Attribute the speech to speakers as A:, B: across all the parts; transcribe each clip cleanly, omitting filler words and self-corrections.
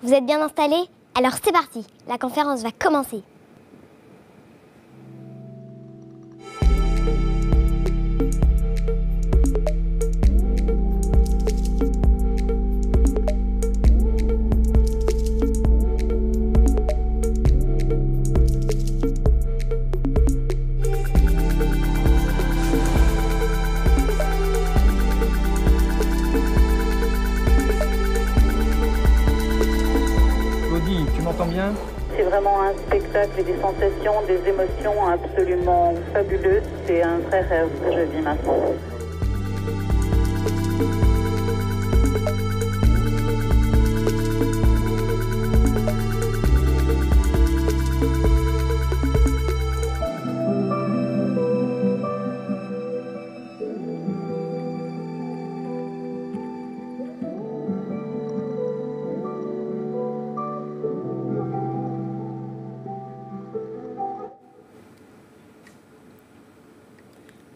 A: Vous êtes bien installés? Alors c'est parti, la conférence va commencer.
B: Tu m'entends bien?
C: C'est vraiment un spectacle et des sensations, des émotions absolument fabuleuses. C'est un vrai rêve que je vis maintenant.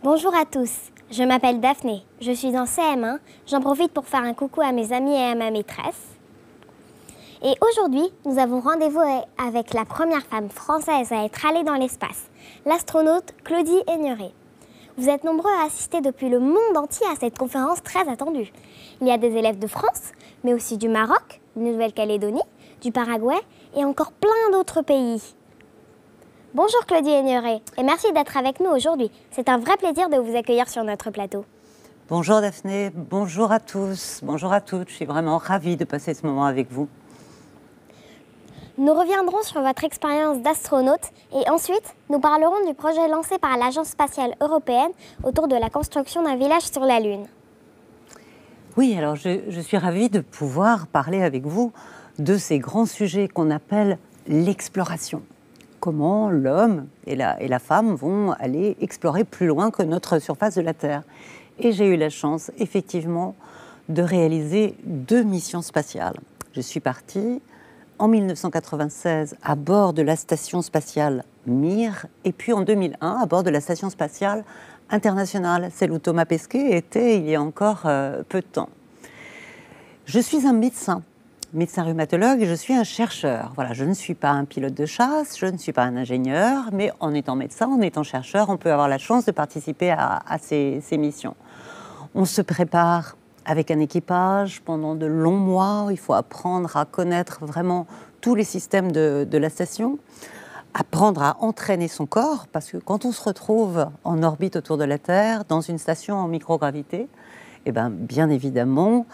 A: Bonjour à tous, je m'appelle Daphné, je suis en CM1, j'en profite pour faire un coucou à mes amis et à ma maîtresse. Et aujourd'hui, nous avons rendez-vous avec la première femme française à être allée dans l'espace, l'astronaute Claudie Aigneret. Vous êtes nombreux à assister depuis le monde entier à cette conférence très attendue. Il y a des élèves de France, mais aussi du Maroc, de Nouvelle-Calédonie, du Paraguay et encore plein d'autres pays. Bonjour Claudie Aigneret et merci d'être avec nous aujourd'hui. C'est un vrai plaisir de vous accueillir sur notre plateau.
D: Bonjour Daphné, bonjour à tous, bonjour à toutes. Je suis vraiment ravie de passer ce moment avec vous.
A: Nous reviendrons sur votre expérience d'astronaute et ensuite nous parlerons du projet lancé par l'Agence spatiale européenne autour de la construction d'un village sur la Lune.
D: Oui, alors je suis ravie de pouvoir parler avec vous de ces grands sujets qu'on appelle l'exploration. Comment l'homme et la femme vont aller explorer plus loin que notre surface de la Terre. Et j'ai eu la chance, effectivement, de réaliser 2 missions spatiales. Je suis partie en 1996 à bord de la station spatiale Mir, et puis en 2001 à bord de la station spatiale internationale, celle où Thomas Pesquet était il y a encore peu de temps. Je suis un médecin rhumatologue et je suis un chercheur. Voilà, je ne suis pas un pilote de chasse, je ne suis pas un ingénieur, mais en étant médecin, en étant chercheur, on peut avoir la chance de participer à ces missions. On se prépare avec un équipage pendant de longs mois. Il faut apprendre à connaître vraiment tous les systèmes de la station, apprendre à entraîner son corps, parce que quand on se retrouve en orbite autour de la Terre, dans une station en microgravité, eh bien évidemment,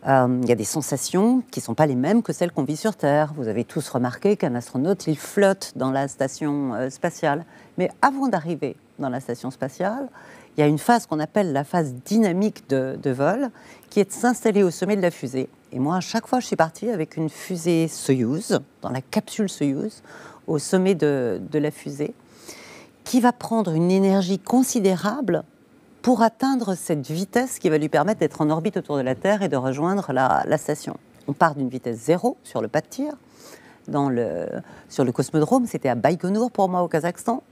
D: il y a des sensations qui ne sont pas les mêmes que celles qu'on vit sur Terre. Vous avez tous remarqué qu'un astronaute, il flotte dans la station spatiale. Mais avant d'arriver dans la station spatiale, il y a une phase qu'on appelle la phase dynamique de vol, qui est de s'installer au sommet de la fusée. Et moi, à chaque fois, je suis partie avec une fusée Soyouz, dans la capsule Soyouz, au sommet de la fusée, qui va prendre une énergie considérable pour atteindre cette vitesse qui va lui permettre d'être en orbite autour de la Terre et de rejoindre la station. On part d'une vitesse 0 sur le pas de tir, sur le cosmodrome, c'était à Baïkonour pour moi au Kazakhstan,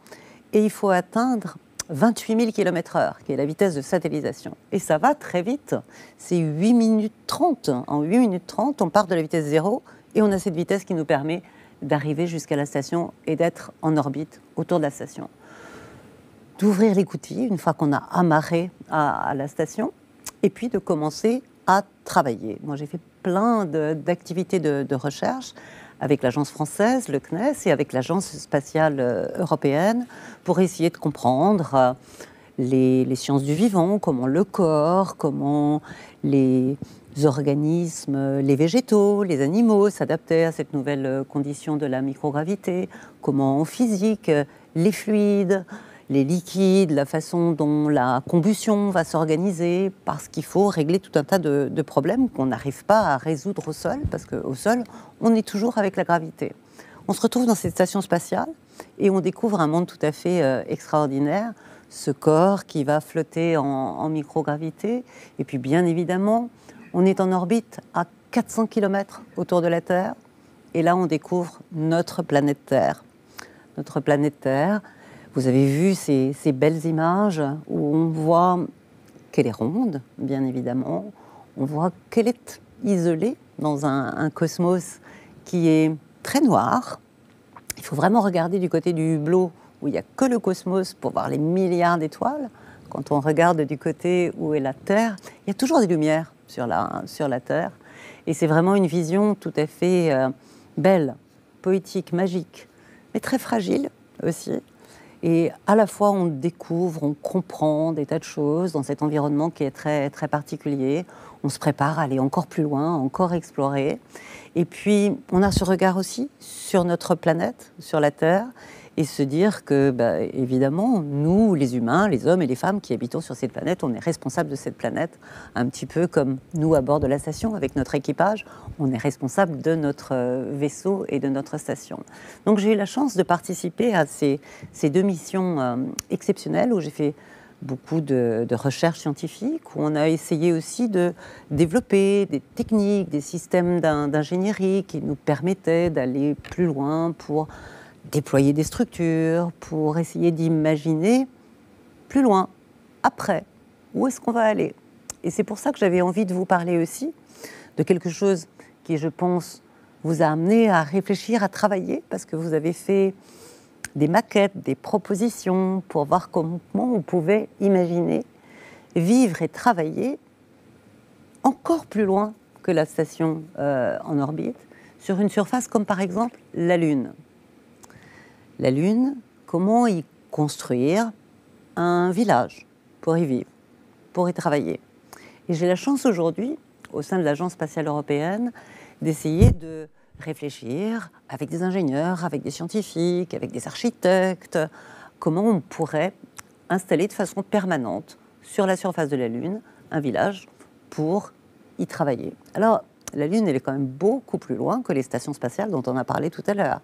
D: et il faut atteindre 28 000 km/h, qui est la vitesse de satellisation. Et ça va très vite, c'est 8 minutes 30. En 8 minutes 30, on part de la vitesse 0 et on a cette vitesse qui nous permet d'arriver jusqu'à la station et d'être en orbite autour de la station. D'ouvrir l'écoutille une fois qu'on a amarré à la station, et puis de commencer à travailler. Moi, j'ai fait plein d'activités de recherche avec l'agence française, le CNES, et avec l'agence spatiale européenne, pour essayer de comprendre les sciences du vivant, comment le corps, comment les organismes, les végétaux, les animaux s'adaptaient à cette nouvelle condition de la microgravité, comment en physique, les fluides, les liquides, la façon dont la combustion va s'organiser, parce qu'il faut régler tout un tas de problèmes qu'on n'arrive pas à résoudre au sol, parce qu'au sol, on est toujours avec la gravité. On se retrouve dans cette station spatiale et on découvre un monde tout à fait extraordinaire, ce corps qui va flotter en microgravité. Et puis bien évidemment, on est en orbite à 400 km autour de la Terre, et là on découvre notre planète Terre. Notre planète Terre. Vous avez vu ces belles images où on voit qu'elle est ronde, bien évidemment. On voit qu'elle est isolée dans un cosmos qui est très noir. Il faut vraiment regarder du côté du hublot où il n'y a que le cosmos pour voir les milliards d'étoiles. Quand on regarde du côté où est la Terre, il y a toujours des lumières sur la Terre. Et c'est vraiment une vision tout à fait belle, poétique, magique, mais très fragile aussi. Et à la fois, on découvre, on comprend des tas de choses dans cet environnement qui est très, très particulier. On se prépare à aller encore plus loin, encore explorer. Et puis, on a ce regard aussi sur notre planète, sur la Terre, et se dire que, évidemment, nous, les humains, les hommes et les femmes qui habitons sur cette planète, on est responsables de cette planète, un petit peu comme nous à bord de la station avec notre équipage, on est responsable de notre vaisseau et de notre station. Donc j'ai eu la chance de participer à ces 2 missions exceptionnelles où j'ai fait beaucoup de recherches scientifiques, où on a essayé aussi de développer des techniques, des systèmes d'ingénierie qui nous permettaient d'aller plus loin pour déployer des structures, pour essayer d'imaginer plus loin, après, où est-ce qu'on va aller. Et c'est pour ça que j'avais envie de vous parler aussi de quelque chose qui, je pense, vous a amené à réfléchir, à travailler, parce que vous avez fait des maquettes, des propositions pour voir comment on pouvait imaginer vivre et travailler encore plus loin que la station en orbite, sur une surface comme par exemple la Lune. La Lune, comment y construire un village pour y vivre, pour y travailler. Et j'ai la chance aujourd'hui, au sein de l'Agence spatiale européenne, d'essayer de réfléchir avec des ingénieurs, avec des scientifiques, avec des architectes, comment on pourrait installer de façon permanente sur la surface de la Lune un village pour y travailler. Alors, la Lune, elle est quand même beaucoup plus loin que les stations spatiales dont on a parlé tout à l'heure.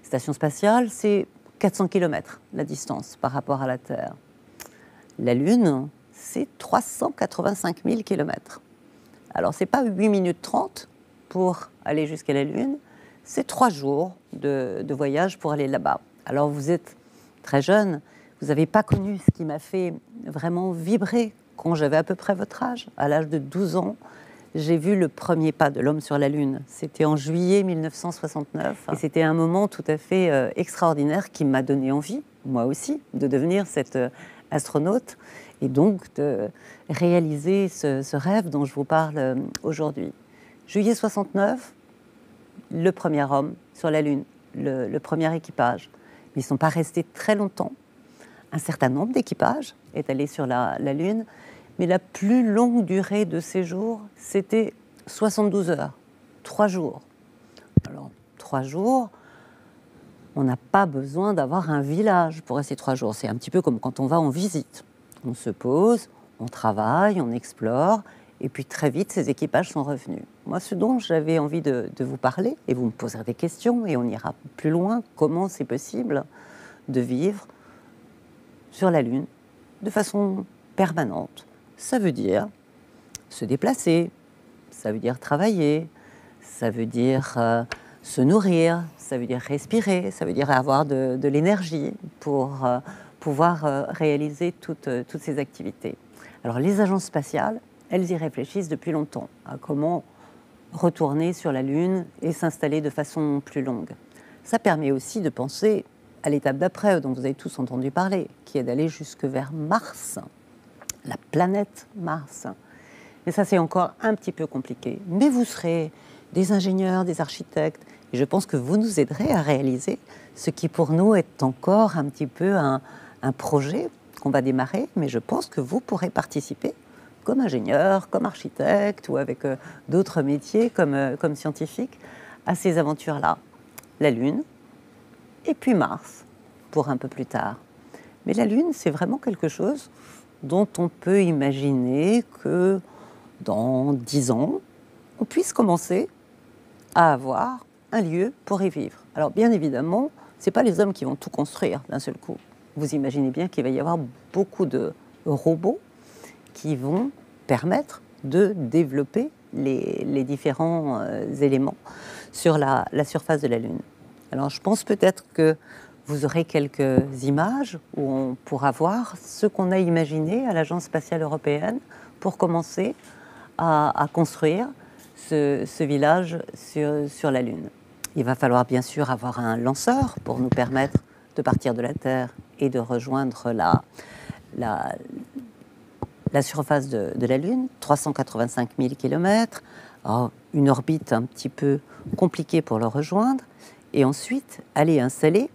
D: Station spatiale, c'est 400 km la distance par rapport à la Terre. La Lune, c'est 385 000 km. Alors, ce n'est pas 8 minutes 30 pour aller jusqu'à la Lune, c'est 3 jours de voyage pour aller là-bas. Alors, vous êtes très jeune, vous n'avez pas connu ce qui m'a fait vraiment vibrer quand j'avais à peu près votre âge. À l'âge de 12 ans, j'ai vu le premier pas de l'homme sur la Lune. C'était en juillet 1969. Et c'était un moment tout à fait extraordinaire qui m'a donné envie, moi aussi, de devenir cette astronaute et donc de réaliser ce rêve dont je vous parle aujourd'hui. Juillet 69, le premier homme sur la Lune, le premier équipage. Mais ils ne sont pas restés très longtemps. Un certain nombre d'équipages est allé sur la Lune. Mais la plus longue durée de séjour, c'était 72 heures, 3 jours. Alors, 3 jours, on n'a pas besoin d'avoir un village pour rester 3 jours. C'est un petit peu comme quand on va en visite. On se pose, on travaille, on explore, et puis très vite, ces équipages sont revenus. Moi, ce dont j'avais envie de vous parler, et vous me poserez des questions, et on ira plus loin, comment c'est possible de vivre sur la Lune de façon permanente. Ça veut dire se déplacer, ça veut dire travailler, ça veut dire se nourrir, ça veut dire respirer, ça veut dire avoir de l'énergie pour pouvoir réaliser toutes ces activités. Alors les agences spatiales, elles y réfléchissent depuis longtemps à comment retourner sur la Lune et s'installer de façon plus longue. Ça permet aussi de penser à l'étape d'après, dont vous avez tous entendu parler, qui est d'aller jusque vers Mars, la planète Mars. Mais ça, c'est encore un petit peu compliqué. Mais vous serez des ingénieurs, des architectes, et je pense que vous nous aiderez à réaliser ce qui, pour nous, est encore un petit peu un projet qu'on va démarrer, mais je pense que vous pourrez participer comme ingénieur, comme architecte, ou avec d'autres métiers comme scientifique, à ces aventures-là. La Lune, et puis Mars, pour un peu plus tard. Mais la Lune, c'est vraiment quelque chose dont on peut imaginer que dans 10 ans, on puisse commencer à avoir un lieu pour y vivre. Alors bien évidemment, ce n'est pas les hommes qui vont tout construire d'un seul coup. Vous imaginez bien qu'il va y avoir beaucoup de robots qui vont permettre de développer les différents éléments sur la surface de la Lune. Alors je pense peut-être que vous aurez quelques images où on pourra voir ce qu'on a imaginé à l'Agence spatiale européenne pour commencer à construire ce village sur la Lune. il va falloir bien sûr avoir un lanceur pour nous permettre de partir de la Terre et de rejoindre la surface de la Lune, 385 000 km, une orbite un petit peu compliquée pour le rejoindre, et ensuite aller installer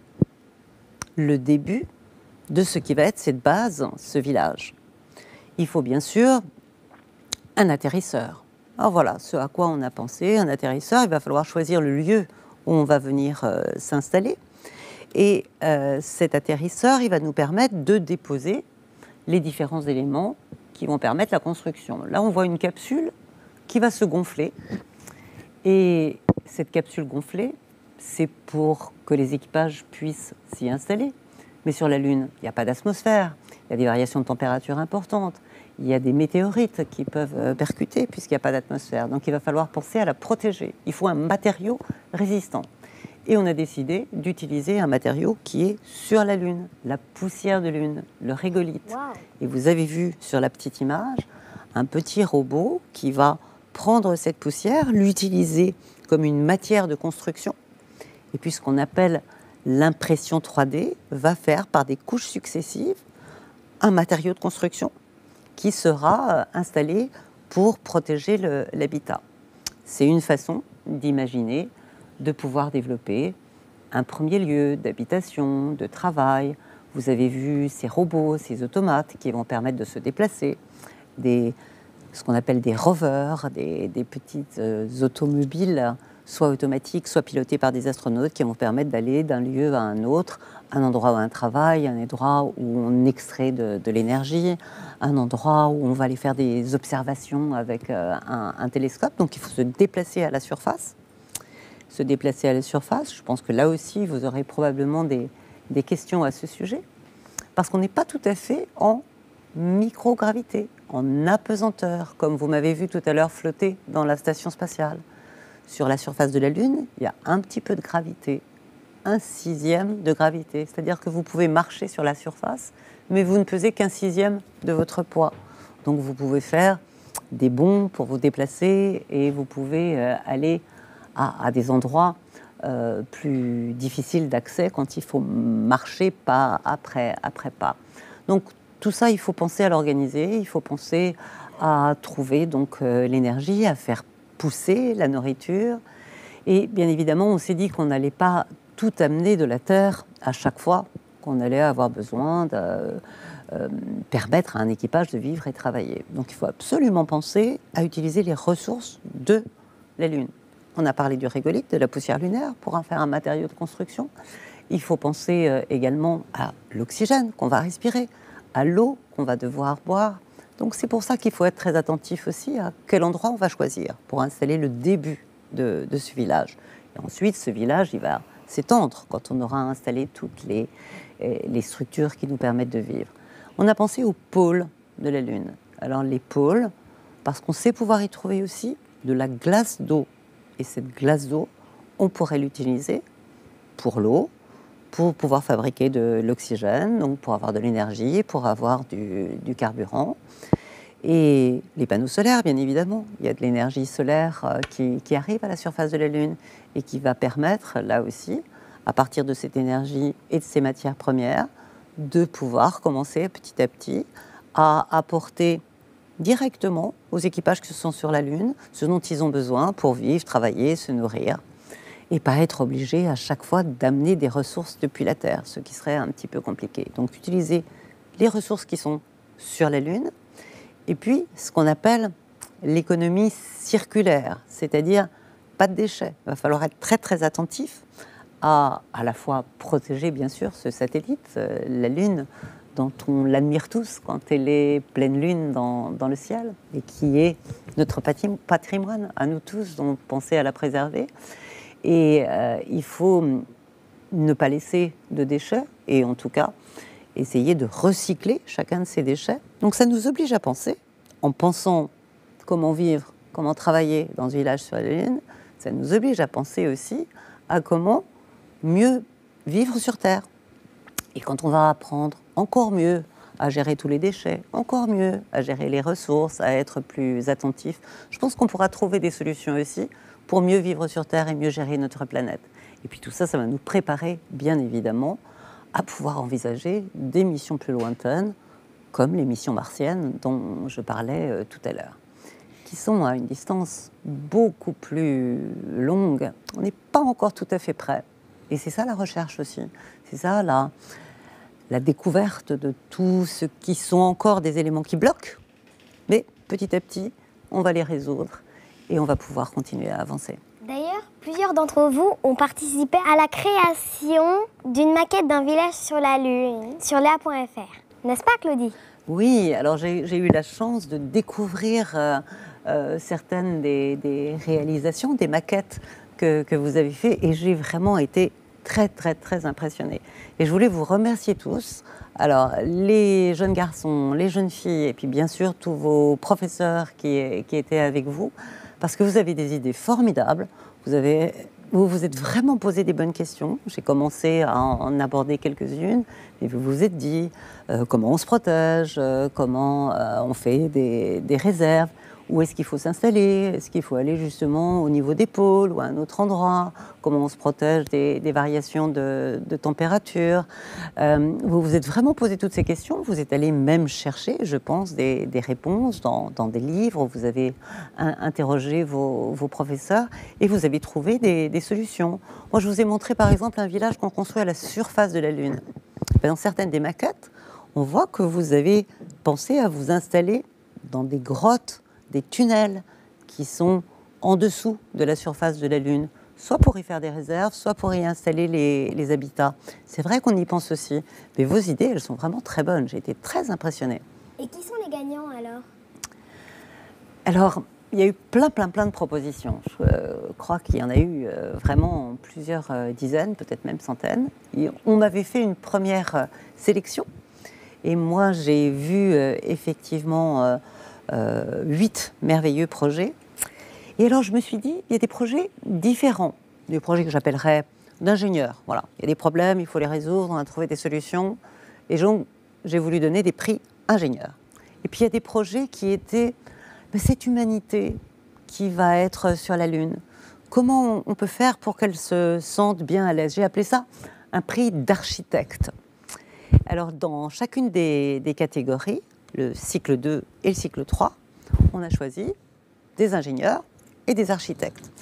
D: le début de ce qui va être cette base, ce village. Il faut bien sûr un atterrisseur. Alors voilà, ce à quoi on a pensé, un atterrisseur, il va falloir choisir le lieu où on va venir s'installer. Et cet atterrisseur, il va nous permettre de déposer les différents éléments qui vont permettre la construction. Là, on voit une capsule qui va se gonfler. Et cette capsule gonflée, c'est pour que les équipages puissent s'y installer. Mais sur la Lune, il n'y a pas d'atmosphère, il y a des variations de température importantes, il y a des météorites qui peuvent percuter puisqu'il n'y a pas d'atmosphère. Donc il va falloir penser à la protéger. Il faut un matériau résistant. Et on a décidé d'utiliser un matériau qui est sur la Lune, la poussière de Lune, le régolithe.
A: Wow.
D: Et vous avez vu sur la petite image un petit robot qui va prendre cette poussière, l'utiliser comme une matière de construction. Et puis ce qu'on appelle l'impression 3D va faire par des couches successives un matériau de construction qui sera installé pour protéger l'habitat. C'est une façon d'imaginer de pouvoir développer un premier lieu d'habitation, de travail. Vous avez vu ces robots, ces automates qui vont permettre de se déplacer, ce qu'on appelle des rovers, des petites automobiles, soit automatiques, soit pilotées par des astronautes qui vont permettre d'aller d'un lieu à un autre, un endroit où on travaille, un endroit où on extrait de l'énergie, un endroit où on va aller faire des observations avec un télescope. Donc il faut se déplacer à la surface. Se déplacer à la surface, je pense que là aussi, vous aurez probablement des questions à ce sujet, parce qu'on n'est pas tout à fait en microgravité, en apesanteur, comme vous m'avez vu tout à l'heure flotter dans la station spatiale. Sur la surface de la Lune, il y a un petit peu de gravité, 1/6 de gravité, c'est-à-dire que vous pouvez marcher sur la surface, mais vous ne pesez qu'1/6 de votre poids. Donc vous pouvez faire des bonds pour vous déplacer et vous pouvez aller à des endroits plus difficiles d'accès quand il faut marcher pas après pas. Donc tout ça, il faut penser à l'organiser, il faut penser à trouver donc l'énergie, à faire pousser la nourriture. Et bien évidemment, on s'est dit qu'on n'allait pas tout amener de la Terre à chaque fois, qu'on allait avoir besoin de permettre à un équipage de vivre et travailler. Donc il faut absolument penser à utiliser les ressources de la Lune. On a parlé du régolithe, de la poussière lunaire pour en faire un matériau de construction. Il faut penser également à l'oxygène qu'on va respirer, à l'eau qu'on va devoir boire. Donc c'est pour ça qu'il faut être très attentif aussi à quel endroit on va choisir pour installer le début de ce village. Et ensuite, ce village, il va s'étendre quand on aura installé toutes les structures qui nous permettent de vivre. On a pensé aux pôles de la Lune. Alors les pôles, parce qu'on sait pouvoir y trouver aussi de la glace d'eau. Et cette glace d'eau, on pourrait l'utiliser pour l'eau, pour pouvoir fabriquer de l'oxygène, donc pour avoir de l'énergie, pour avoir du carburant. Et les panneaux solaires, bien évidemment. Il y a de l'énergie solaire qui arrive à la surface de la Lune et qui va permettre, là aussi, à partir de cette énergie et de ces matières premières, de pouvoir commencer petit à petit à apporter directement aux équipages qui sont sur la Lune ce dont ils ont besoin pour vivre, travailler, se nourrir, et pas être obligés à chaque fois d'amener des ressources depuis la Terre, ce qui serait un petit peu compliqué. Donc utiliser les ressources qui sont sur la Lune, et puis ce qu'on appelle l'économie circulaire, c'est-à-dire pas de déchets. Il va falloir être très très attentif à la fois protéger bien sûr ce satellite, la Lune, dont on l'admire tous quand elle est pleine lune dans le ciel, et qui est notre patrimoine à nous tous, donc penser à la préserver. Et il faut ne pas laisser de déchets, et en tout cas, essayer de recycler chacun de ces déchets. Donc ça nous oblige à penser, en pensant comment vivre, comment travailler dans ce village sur la Lune, ça nous oblige à penser aussi à comment mieux vivre sur Terre. Et quand on va apprendre encore mieux à gérer tous les déchets, encore mieux à gérer les ressources, à être plus attentif, je pense qu'on pourra trouver des solutions aussi pour mieux vivre sur Terre et mieux gérer notre planète. Et puis tout ça, ça va nous préparer, bien évidemment, à pouvoir envisager des missions plus lointaines, comme les missions martiennes dont je parlais tout à l'heure, qui sont à une distance beaucoup plus longue. On n'est pas encore tout à fait prêt. Et c'est ça la recherche aussi. C'est ça la découverte de tout ce qui sont encore des éléments qui bloquent. Mais petit à petit, on va les résoudre et on va pouvoir continuer à avancer.
A: D'ailleurs, plusieurs d'entre vous ont participé à la création d'une maquette d'un village sur la Lune, sur Léa.fr. N'est-ce pas, Claudie?
D: Oui, alors j'ai eu la chance de découvrir certaines des réalisations, des maquettes que vous avez fait, et j'ai vraiment été très, très, très impressionnée. Et je voulais vous remercier tous. Alors, les jeunes garçons, les jeunes filles, et puis bien sûr tous vos professeurs qui étaient avec vous, parce que vous avez des idées formidables. Vous vous êtes vraiment posé des bonnes questions. J'ai commencé à en aborder quelques-unes, et vous vous êtes dit comment on se protège, comment on fait des réserves, où est-ce qu'il faut s'installer, est-ce qu'il faut aller justement au niveau des pôles ou à un autre endroit, comment on se protège des variations de température. Vous vous êtes vraiment posé toutes ces questions, vous êtes allé même chercher, je pense, des réponses dans des livres, vous avez interrogé vos professeurs et vous avez trouvé des solutions. Moi, je vous ai montré par exemple un village qu'on construit à la surface de la Lune. Dans certaines des maquettes, on voit que vous avez pensé à vous installer dans des grottes, des tunnels qui sont en dessous de la surface de la Lune, soit pour y faire des réserves, soit pour y installer les habitats. C'est vrai qu'on y pense aussi, mais vos idées, elles sont vraiment très bonnes. J'ai été très impressionnée.
A: Et qui sont les gagnants alors?
D: Alors, il y a eu plein de propositions. Je crois qu'il y en a eu vraiment plusieurs dizaines, peut-être même centaines. Et on m'avait fait une première sélection. Et moi, j'ai vu effectivement 8 merveilleux projets. Et alors, je me suis dit, il y a des projets différents. Des projets que j'appellerais d'ingénieurs. Voilà. Il y a des problèmes, il faut les résoudre, on a trouvé des solutions. Et donc, j'ai voulu donner des prix ingénieurs. Et puis, il y a des projets qui étaient cette humanité qui va être sur la Lune. Comment on peut faire pour qu'elle se sente bien à l'aise? J'ai appelé ça un prix d'architecte. Alors, dans chacune des catégories, le cycle 2 et le cycle 3, on a choisi des ingénieurs et des architectes.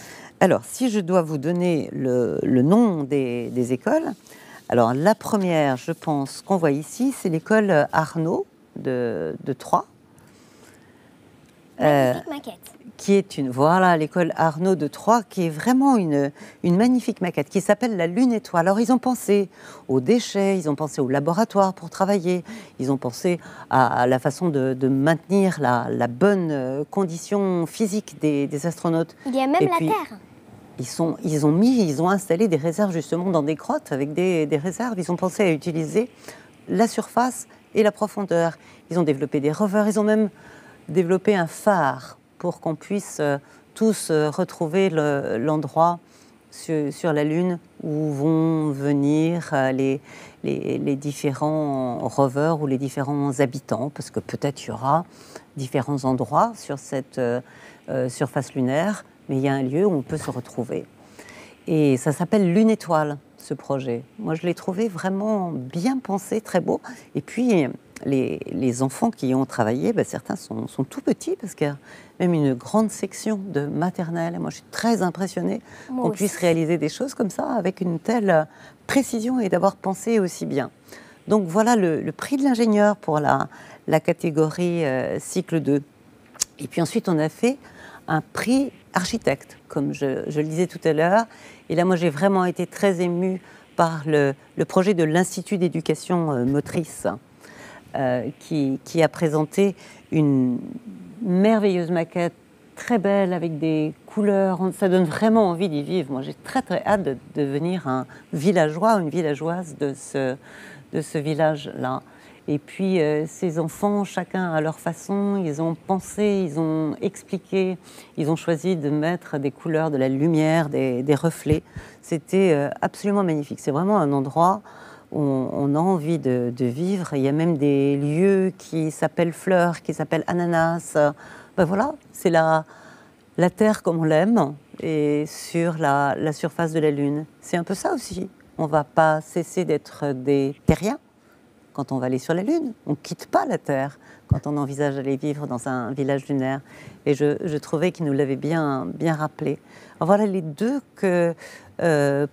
D: Alors, si je dois vous donner le nom des écoles, alors la première, je pense, qu'on voit ici, c'est l'école Arnaud de Troyes.
A: Magnifique maquette.
D: Qui est l'école Arnaud de Troyes, qui est vraiment une magnifique maquette, qui s'appelle la Lune Étoile. Alors, ils ont pensé aux déchets, ils ont pensé au laboratoire pour travailler, ils ont pensé à la façon de maintenir la bonne condition physique des astronautes.
A: Il y a même
D: Et
A: la
D: puis,
A: Terre.
D: Ils ont installé des réserves justement dans des grottes avec des réserves. Ils ont pensé à utiliser la surface et la profondeur. Ils ont développé des rovers, ils ont même développé un phare pour qu'on puisse tous retrouver l'endroit sur la Lune où vont venir les différents rovers ou les différents habitants, parce que peut-être il y aura différents endroits sur cette surface lunaire, mais il y a un lieu où on peut se retrouver. Et ça s'appelle Lune Étoile, ce projet. Moi, je l'ai trouvé vraiment bien pensé, très beau. Et puis, les enfants qui y ont travaillé, certains sont tout petits, parce qu'il y a même une grande section de maternelle. Et moi, je suis très impressionnée qu'on puisse réaliser des choses comme ça, avec une telle précision et d'avoir pensé aussi bien. Donc voilà le prix de l'ingénieur pour la catégorie cycle 2. Et puis ensuite, on a fait un prix architecte, comme je le disais tout à l'heure. Et là, moi, j'ai vraiment été très émue par le projet de l'Institut d'éducation motrice, qui a présenté une merveilleuse maquette, très belle, avec des couleurs. Ça donne vraiment envie d'y vivre. Moi, j'ai très, très hâte de devenir un villageois ou une villageoise de ce village-là. Et puis, ces enfants, chacun à leur façon, ils ont pensé, ils ont expliqué, ils ont choisi de mettre des couleurs, de la lumière, des reflets. C'était absolument magnifique. C'est vraiment un endroit où on a envie de vivre. Il y a même des lieux qui s'appellent fleurs, qui s'appellent ananas. Voilà, c'est la terre comme on l'aime. et sur la surface de la Lune. C'est un peu ça aussi. On ne va pas cesser d'être des terriens quand on va aller sur la Lune. On ne quitte pas la Terre quand on envisage d'aller vivre dans un village lunaire. Et je trouvais qu'il nous l'avait bien rappelé. Alors voilà les deux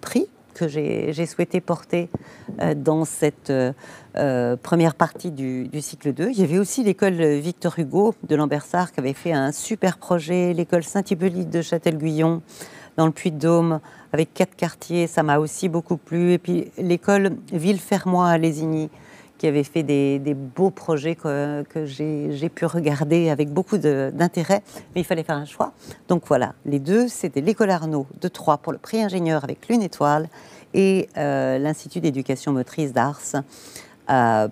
D: prix que j'ai souhaité porter dans cette première partie du cycle 2. Il y avait aussi l'école Victor Hugo de Lambersart qui avait fait un super projet, l'école Saint-Hippolyte de Châtel-Guyon dans le Puy-de-Dôme avec 4 quartiers, ça m'a aussi beaucoup plu. Et puis l'école Villefermois à Lésigny qui avait fait des beaux projets que j'ai pu regarder avec beaucoup d'intérêt, mais il fallait faire un choix. Donc voilà, les deux, c'était l'école Arnaud de Troyes pour le prix ingénieur avec Lune Étoile et l'Institut d'éducation motrice d'Ars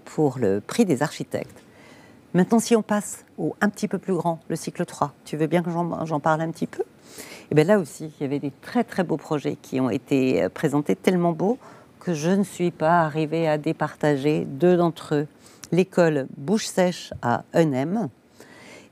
D: pour le prix des architectes. Maintenant, si on passe au un petit peu plus grand, le cycle 3, tu veux bien que j'en parle un petit peu? Et bien là aussi, il y avait des très très beaux projets qui ont été présentés, tellement beaux que je ne suis pas arrivée à départager 2 d'entre eux. L'école Bouche-Sèche à Eunem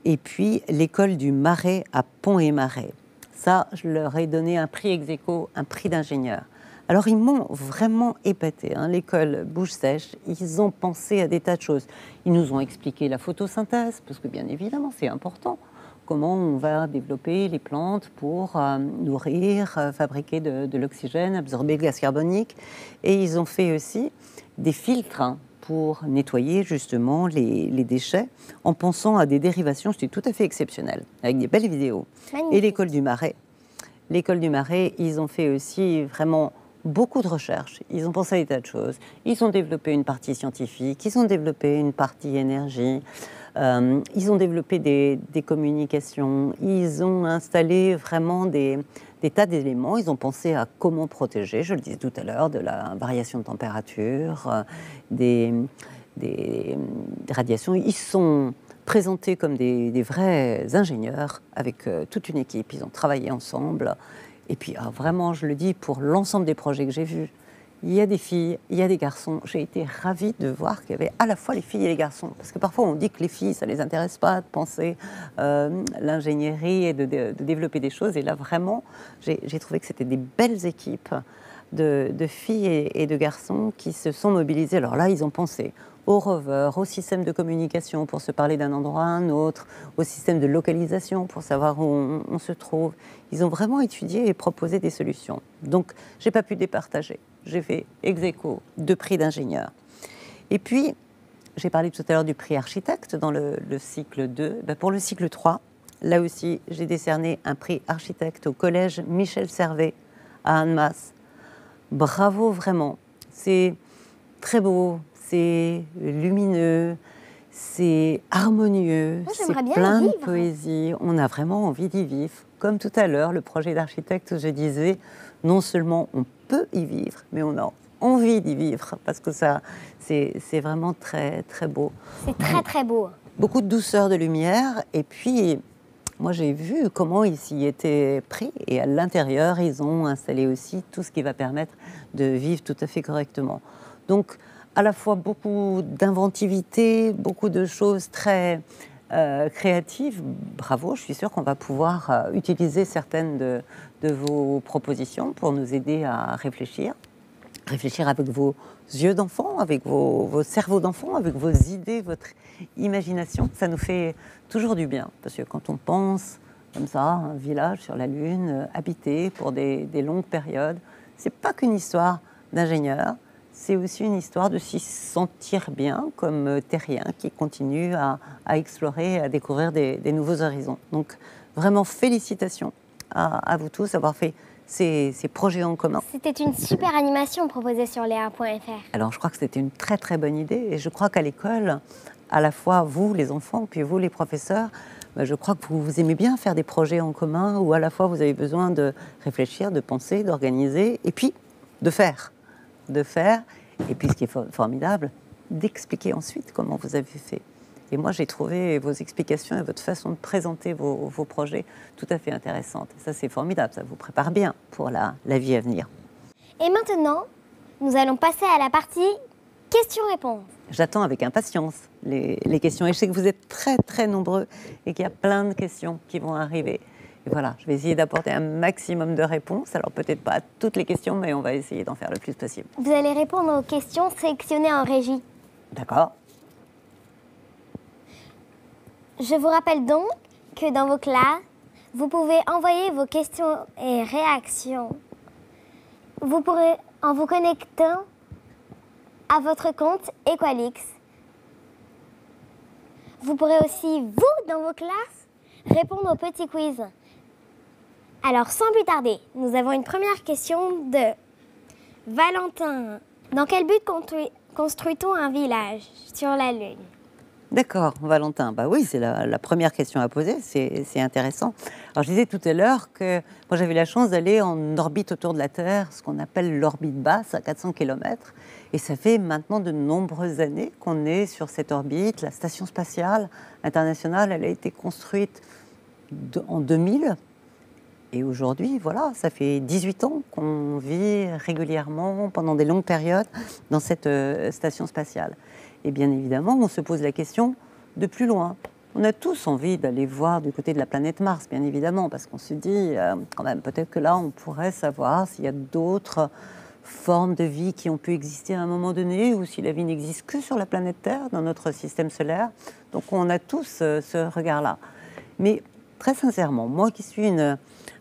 D: et puis l'école du Marais à Pont-et-Marais. Ça, je leur ai donné un prix ex aequo, un prix d'ingénieur. Alors, ils m'ont vraiment épaté. L'école Bouche-Sèche, ils ont pensé à des tas de choses. Ils nous ont expliqué la photosynthèse, parce que bien évidemment, c'est important. Comment on va développer les plantes pour nourrir, fabriquer de l'oxygène, absorber le gaz carbonique. Et ils ont fait aussi des filtres pour nettoyer justement les déchets en pensant à des dérivations, c'était tout à fait exceptionnel, avec des belles vidéos. Magnifique. Et l'école du Marais, ils ont fait aussi vraiment beaucoup de recherches. Ils ont pensé à des tas de choses. Ils ont développé une partie scientifique, ils ont développé une partie énergie. Ils ont développé des communications, ils ont installé vraiment des tas d'éléments, ils ont pensé à comment protéger, je le disais tout à l'heure, de la variation de température, des radiations. Ils sont présentés comme des vrais ingénieurs avec toute une équipe, ils ont travaillé ensemble. Et puis vraiment, je le dis, pour l'ensemble des projets que j'ai vus, il y a des filles, il y a des garçons. J'ai été ravie de voir qu'il y avait à la fois les filles et les garçons. Parce que parfois, on dit que les filles, ça ne les intéresse pas de penser l'ingénierie et de développer des choses. Et là, vraiment, j'ai trouvé que c'était des belles équipes de filles et de garçons qui se sont mobilisés. Alors là, ils ont pensé au rover, au système de communication pour se parler d'un endroit à un autre, au système de localisation pour savoir où on se trouve. Ils ont vraiment étudié et proposé des solutions. Donc, je n'ai pas pu départager. J'ai fait ex aequo 2 prix d'ingénieur. Et puis, j'ai parlé tout à l'heure du prix architecte dans le cycle 2. Pour le cycle 3, là aussi, j'ai décerné un prix architecte au collège Michel Servet à Annemasse. Bravo, vraiment. C'est très beau, c'est lumineux, c'est harmonieux, c'est plein de poésie. On a vraiment envie d'y vivre. Comme tout à l'heure, le projet d'architecte où je disais, non seulement on peut y vivre, mais on a envie d'y vivre, parce que ça, c'est vraiment très, très beau.
A: C'est très, très beau.
D: Beaucoup de douceur, de lumière, et puis, moi j'ai vu comment ils s'y étaient pris, et à l'intérieur, ils ont installé aussi tout ce qui va permettre de vivre tout à fait correctement. Donc, à la fois beaucoup d'inventivité, beaucoup de choses très créatives. Bravo, je suis sûre qu'on va pouvoir utiliser certaines de vos propositions pour nous aider à réfléchir. Réfléchir avec vos yeux d'enfant, avec vos cerveaux d'enfant, avec vos idées, votre imagination. Ça nous fait toujours du bien, parce que quand on pense comme ça, un village sur la Lune, habité pour des longues périodes, c'est pas qu'une histoire d'ingénieur, c'est aussi une histoire de s'y sentir bien comme terrien qui continue à explorer, à découvrir des nouveaux horizons. Donc vraiment félicitations à vous tous d'avoir fait ces projets en commun.
A: C'était une super animation proposée sur Léa.fr.
D: Alors je crois que c'était une très très bonne idée et je crois qu'à l'école, à la fois vous les enfants puis vous les professeurs, je crois que vous aimez bien faire des projets en commun où à la fois vous avez besoin de réfléchir, de penser, d'organiser et puis de faire. Et puis ce qui est formidable, d'expliquer ensuite comment vous avez fait. Et moi, j'ai trouvé vos explications et votre façon de présenter vos projets tout à fait intéressantes. Et ça, c'est formidable, ça vous prépare bien pour la vie à venir.
A: Et maintenant, nous allons passer à la partie questions-réponses.
D: J'attends avec impatience les questions. Et je sais que vous êtes très, très nombreux et qu'il y a plein de questions qui vont arriver. Et voilà, je vais essayer d'apporter un maximum de réponses. Alors peut-être pas à toutes les questions, mais on va essayer d'en faire le plus possible.
A: Vous allez répondre aux questions sélectionnées en régie.
D: D'accord?
A: Je vous rappelle donc que dans vos classes, vous pouvez envoyer vos questions et réactions. Vous pourrez, en vous connectant à votre compte Equalix. Vous pourrez aussi, vous, dans vos classes, répondre au petit quiz. Alors, sans plus tarder, nous avons une première question de Valentin. Dans quel but construit-on un village sur la Lune?
D: D'accord, Valentin. Bah oui, c'est la première question à poser, c'est intéressant. Alors je disais tout à l'heure que moi j'avais la chance d'aller en orbite autour de la Terre, ce qu'on appelle l'orbite basse à 400 km. Et ça fait maintenant de nombreuses années qu'on est sur cette orbite. La station spatiale internationale, elle a été construite en 2000. Et aujourd'hui, voilà, ça fait 18 ans qu'on vit régulièrement pendant des longues périodes dans cette station spatiale. Et bien évidemment, on se pose la question de plus loin. On a tous envie d'aller voir du côté de la planète Mars, bien évidemment, parce qu'on se dit, quand même, peut-être que là, on pourrait savoir s'il y a d'autres formes de vie qui ont pu exister à un moment donné, ou si la vie n'existe que sur la planète Terre, dans notre système solaire. Donc on a tous ce regard-là. Mais très sincèrement, moi qui suis une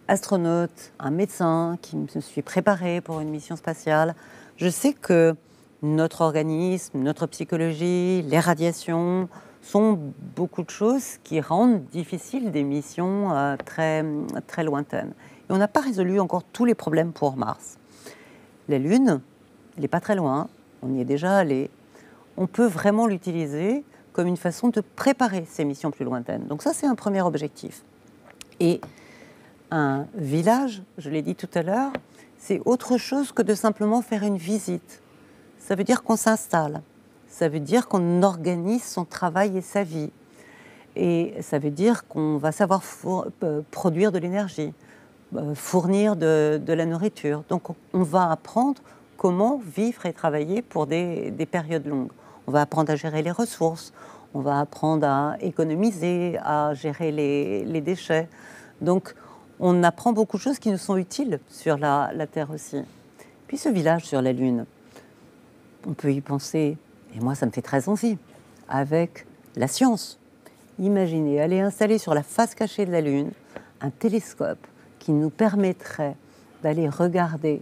D: astronaute, un médecin, qui me suis préparé pour une mission spatiale, je sais que notre organisme, notre psychologie, les radiations sont beaucoup de choses qui rendent difficiles des missions très, très lointaines. Et on n'a pas résolu encore tous les problèmes pour Mars. La Lune, elle n'est pas très loin, on y est déjà allé. On peut vraiment l'utiliser comme une façon de préparer ces missions plus lointaines. Donc ça, c'est un premier objectif. Et un village, je l'ai dit tout à l'heure, c'est autre chose que de simplement faire une visite. Ça veut dire qu'on s'installe, ça veut dire qu'on organise son travail et sa vie. Et ça veut dire qu'on va savoir produire de l'énergie, fournir de la nourriture. Donc on va apprendre comment vivre et travailler pour des périodes longues. On va apprendre à gérer les ressources, on va apprendre à économiser, à gérer les déchets. Donc on apprend beaucoup de choses qui nous sont utiles sur la Terre aussi. Puis ce village sur la Lune, on peut y penser, et moi ça me fait très envie, avec la science. Imaginez aller installer sur la face cachée de la Lune un télescope qui nous permettrait d'aller regarder,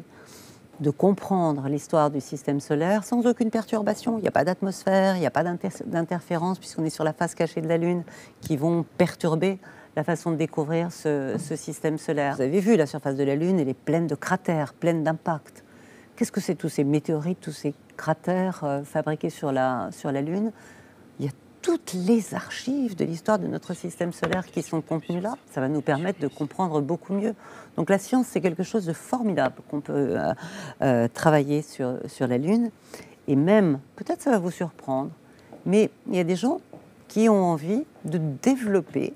D: de comprendre l'histoire du système solaire sans aucune perturbation. Il n'y a pas d'atmosphère, il n'y a pas d'interférence puisqu'on est sur la face cachée de la Lune qui vont perturber la façon de découvrir ce système solaire. Vous avez vu, la surface de la Lune, elle est pleine de cratères, pleine d'impacts. Qu'est-ce que c'est tous ces météorites, tous ces cratères fabriqués sur la Lune? Il y a toutes les archives de l'histoire de notre système solaire qui sont contenues là. Ça va nous permettre de comprendre beaucoup mieux. Donc la science, c'est quelque chose de formidable qu'on peut travailler sur la Lune. Et même, peut-être ça va vous surprendre, mais il y a des gens qui ont envie de développer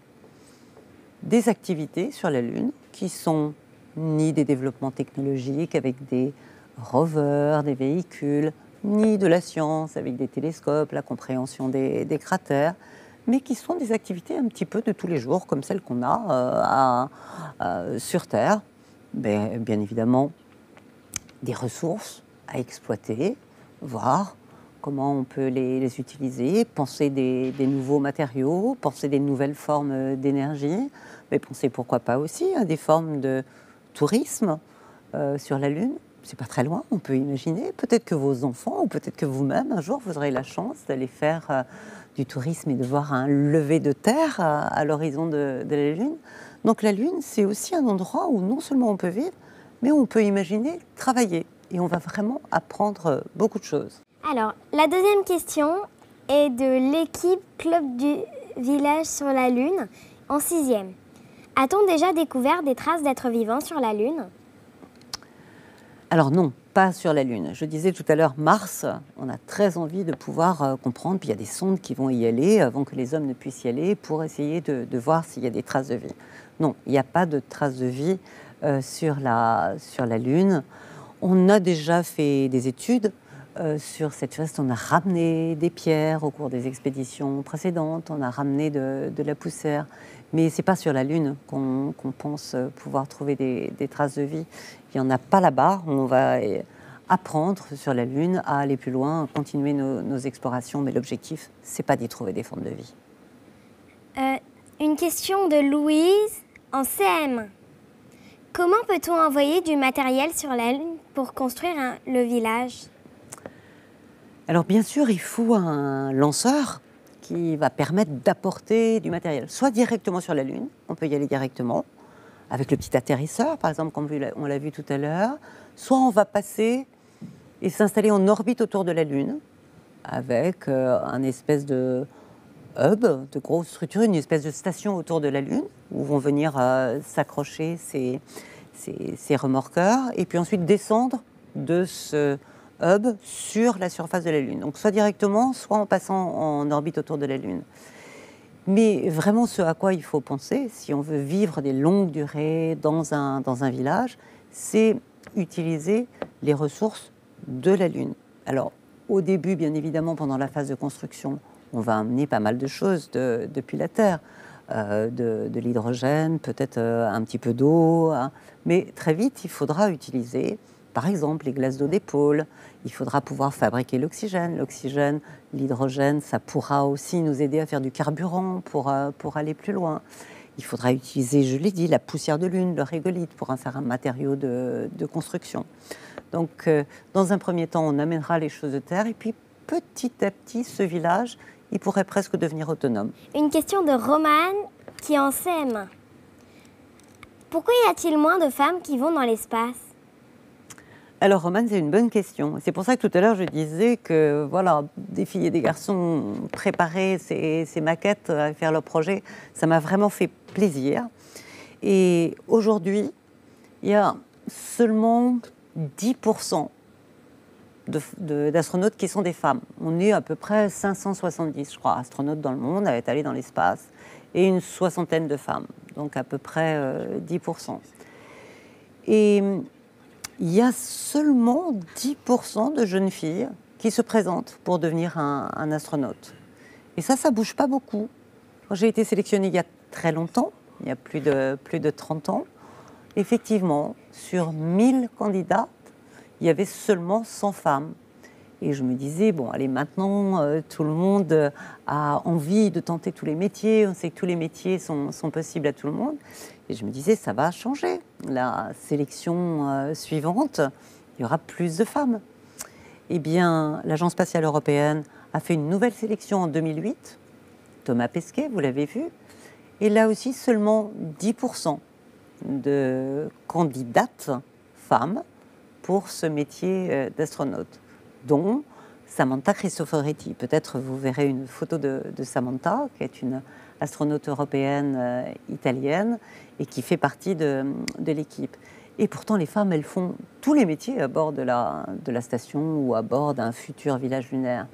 D: des activités sur la Lune qui sont ni des développements technologiques avec des rovers, des véhicules, ni de la science avec des télescopes, la compréhension des cratères, mais qui sont des activités un petit peu de tous les jours, comme celles qu'on a sur Terre. Bien évidemment, des ressources à exploiter, voir comment on peut les utiliser, penser des nouveaux matériaux, penser des nouvelles formes d'énergie, mais penser pourquoi pas aussi à des formes de tourisme sur la Lune. C'est pas très loin, on peut imaginer. Peut-être que vos enfants, ou peut-être que vous-même, un jour, vous aurez la chance d'aller faire du tourisme et de voir un lever de terre à l'horizon de la Lune. Donc la Lune, c'est aussi un endroit où non seulement on peut vivre, mais on peut imaginer travailler. Et on va vraiment apprendre beaucoup de choses.
A: Alors, la deuxième question est de l'équipe Club du village sur la Lune, en 6e. A-t-on déjà découvert des traces d'êtres vivants sur la Lune ?
D: Alors non, pas sur la Lune. Je disais tout à l'heure, Mars, on a très envie de pouvoir comprendre, puis il y a des sondes qui vont y aller avant que les hommes ne puissent y aller pour essayer de voir s'il y a des traces de vie. Non, il n'y a pas de traces de vie sur la Lune. On a déjà fait des études sur cette feste, on a ramené des pierres au cours des expéditions précédentes, on a ramené de la poussière. Mais ce n'est pas sur la Lune qu'on pense pouvoir trouver des traces de vie. Il n'y en a pas là-bas. On va apprendre sur la Lune à aller plus loin, à continuer nos explorations. Mais l'objectif, ce n'est pas d'y trouver des formes de vie.
A: Une question de Louise en CM1. Comment peut-on envoyer du matériel sur la Lune pour construire le village?
D: Alors bien sûr, il faut un lanceur qui va permettre d'apporter du matériel, soit directement sur la Lune, on peut y aller directement, avec le petit atterrisseur, par exemple, comme on l'a vu tout à l'heure, soit on va passer et s'installer en orbite autour de la Lune, avec un espèce de hub, de grosse structure, une espèce de station autour de la Lune, où vont venir s'accrocher ces remorqueurs, et puis ensuite descendre de ce hub sur la surface de la Lune. Donc soit directement, soit en passant en orbite autour de la Lune. Mais vraiment ce à quoi il faut penser, si on veut vivre des longues durées dans un village, c'est utiliser les ressources de la Lune. Alors au début, bien évidemment, pendant la phase de construction, on va amener pas mal de choses depuis la Terre, de l'hydrogène, peut-être un petit peu d'eau, hein. Mais très vite, il faudra utiliser, par exemple, les glaces d'eau des pôles. Il faudra pouvoir fabriquer l'oxygène. L'oxygène, l'hydrogène, ça pourra aussi nous aider à faire du carburant pour aller plus loin. Il faudra utiliser, je l'ai dit, la poussière de Lune, le régolithe, pour un certain matériau de construction. Donc, dans un premier temps, on amènera les choses de terre, et puis petit à petit, ce village, il pourrait presque devenir autonome.
A: Une question de Romane qui est en CM1. Pourquoi y a-t-il moins de femmes qui vont dans l'espace?
D: Alors, Romane, c'est une bonne question. C'est pour ça que tout à l'heure, je disais que voilà, des filles et des garçons préparaient ces maquettes à faire leur projet. Ça m'a vraiment fait plaisir. Et aujourd'hui, il y a seulement 10% d'astronautes qui sont des femmes. On est à peu près 570, je crois, astronautes dans le monde à être allés dans l'espace, et une soixantaine de femmes, donc à peu près 10%. Et il y a seulement 10% de jeunes filles qui se présentent pour devenir un astronaute. Et ça bouge pas beaucoup. Quand j'ai été sélectionnée il y a très longtemps, il y a plus de 30 ans, effectivement, sur 1000 candidats, il y avait seulement 100 femmes. Et je me disais, bon, allez, maintenant, tout le monde a envie de tenter tous les métiers. On sait que tous les métiers sont possibles à tout le monde. Et je me disais, ça va changer. La sélection suivante, il y aura plus de femmes. Eh bien, l'Agence spatiale européenne a fait une nouvelle sélection en 2008. Thomas Pesquet, vous l'avez vu. Et là aussi, seulement 10% de candidates femmes pour ce métier d'astronaute, dont Samantha Cristoforetti. Peut-être vous verrez une photo de Samantha, qui est une astronaute européenne italienne et qui fait partie de l'équipe. Et pourtant, les femmes, elles font tous les métiers à bord de la station ou à bord d'un futur village lunaire.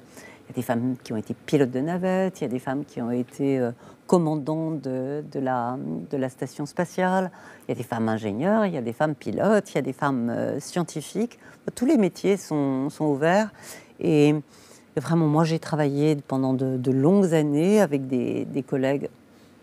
D: Il y a des femmes qui ont été pilotes de navettes, il y a des femmes qui ont été commandantes de la station spatiale, il y a des femmes ingénieurs, il y a des femmes pilotes, il y a des femmes scientifiques. Tous les métiers sont ouverts. Et vraiment, moi, j'ai travaillé pendant de longues années avec des collègues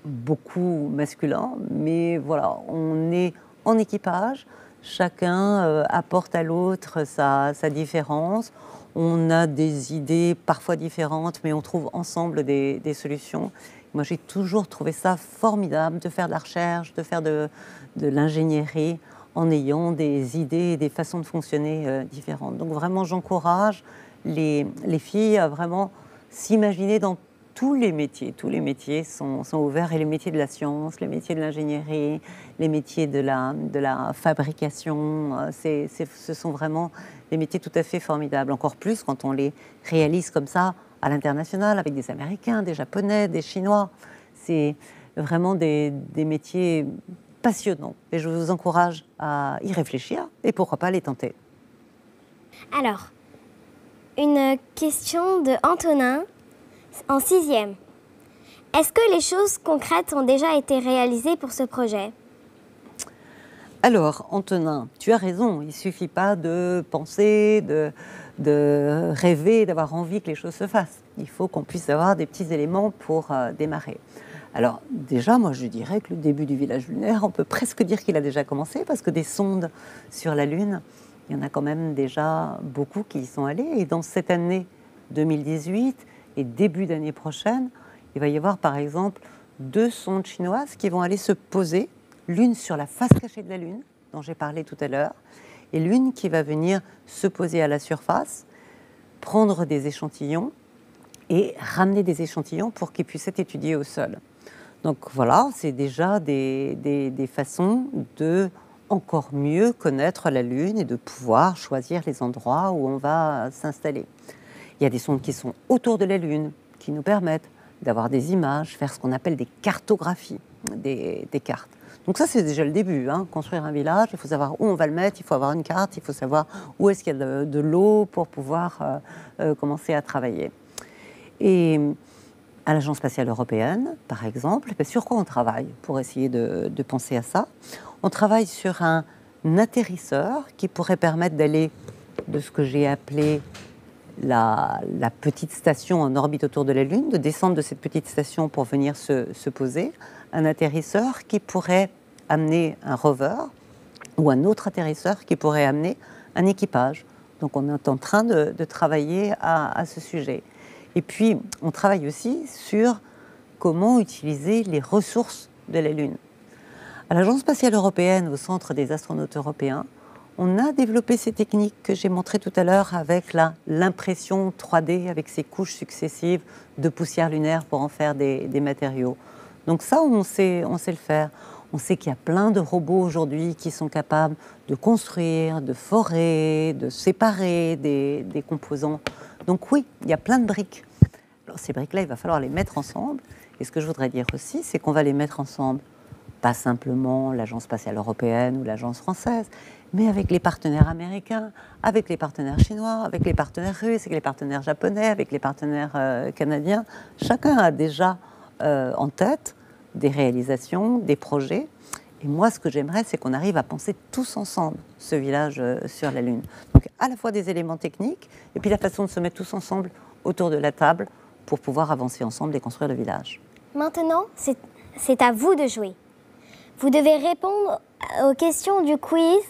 D: beaucoup masculins. Mais voilà, on est en équipage, chacun apporte à l'autre sa différence. On a des idées parfois différentes, mais on trouve ensemble des solutions. Moi, j'ai toujours trouvé ça formidable de faire de la recherche, de faire de l'ingénierie en ayant des idées et des façons de fonctionner différentes. Donc vraiment, j'encourage les filles à vraiment s'imaginer dans tous les métiers. Tous les métiers sont ouverts, et les métiers de la science, les métiers de l'ingénierie, les métiers de la fabrication, ce sont vraiment des métiers tout à fait formidables. Encore plus quand on les réalise comme ça à l'international, avec des Américains, des Japonais, des Chinois. C'est vraiment des métiers passionnants. Et je vous encourage à y réfléchir et pourquoi pas les tenter.
A: Alors, une question de Antonin en 6e. Est-ce que les choses concrètes ont déjà été réalisées pour ce projet?
D: Alors, Antonin, tu as raison, il ne suffit pas de penser, de rêver, d'avoir envie que les choses se fassent. Il faut qu'on puisse avoir des petits éléments pour démarrer. Alors déjà, moi je dirais que le début du village lunaire, on peut presque dire qu'il a déjà commencé, parce que des sondes sur la Lune, il y en a quand même déjà beaucoup qui y sont allés. Et dans cette année 2018 et début d'année prochaine, il va y avoir par exemple 2 sondes chinoises qui vont aller se poser, l'une sur la face cachée de la Lune, dont j'ai parlé tout à l'heure, et l'une qui va venir se poser à la surface, prendre des échantillons et ramener des échantillons pour qu'ils puissent être étudiés au sol. Donc voilà, c'est déjà des façons de encore mieux connaître la Lune et de pouvoir choisir les endroits où on va s'installer. Il y a des sondes qui sont autour de la Lune, qui nous permettent d'avoir des images, faire ce qu'on appelle des cartographies, des cartes. Donc ça, c'est déjà le début. Construire un village, il faut savoir où on va le mettre, il faut avoir une carte, il faut savoir où est-ce qu'il y a de l'eau pour pouvoir commencer à travailler. Et à l'Agence spatiale européenne, par exemple, sur quoi on travaille pour essayer de penser à ça? On travaille sur un atterrisseur qui pourrait permettre d'aller de ce que j'ai appelé la petite station en orbite autour de la Lune, de descendre de cette petite station pour venir se poser. Un atterrisseur qui pourrait amener un rover ou un autre atterrisseur qui pourrait amener un équipage. Donc on est en train de travailler à ce sujet. Et puis, on travaille aussi sur comment utiliser les ressources de la Lune. À l'Agence spatiale européenne, au Centre des astronautes européens, on a développé ces techniques que j'ai montrées tout à l'heure avec l'impression 3D, avec ces couches successives de poussière lunaire pour en faire des matériaux. Donc ça, on sait le faire. On sait qu'il y a plein de robots aujourd'hui qui sont capables de construire, de forer, de séparer des composants. Donc oui, il y a plein de briques. Alors ces briques-là, il va falloir les mettre ensemble. Et ce que je voudrais dire aussi, c'est qu'on va les mettre ensemble, pas simplement l'Agence spatiale européenne ou l'Agence française, mais avec les partenaires américains, avec les partenaires chinois, avec les partenaires russes, avec les partenaires japonais, avec les partenaires canadiens. Chacun a déjà en tête des réalisations, des projets. Et moi, ce que j'aimerais, c'est qu'on arrive à penser tous ensemble ce village sur la Lune. Donc, à la fois des éléments techniques, et puis la façon de se mettre tous ensemble autour de la table pour pouvoir avancer ensemble et construire le village.
A: Maintenant, c'est à vous de jouer. Vous devez répondre aux questions du quiz.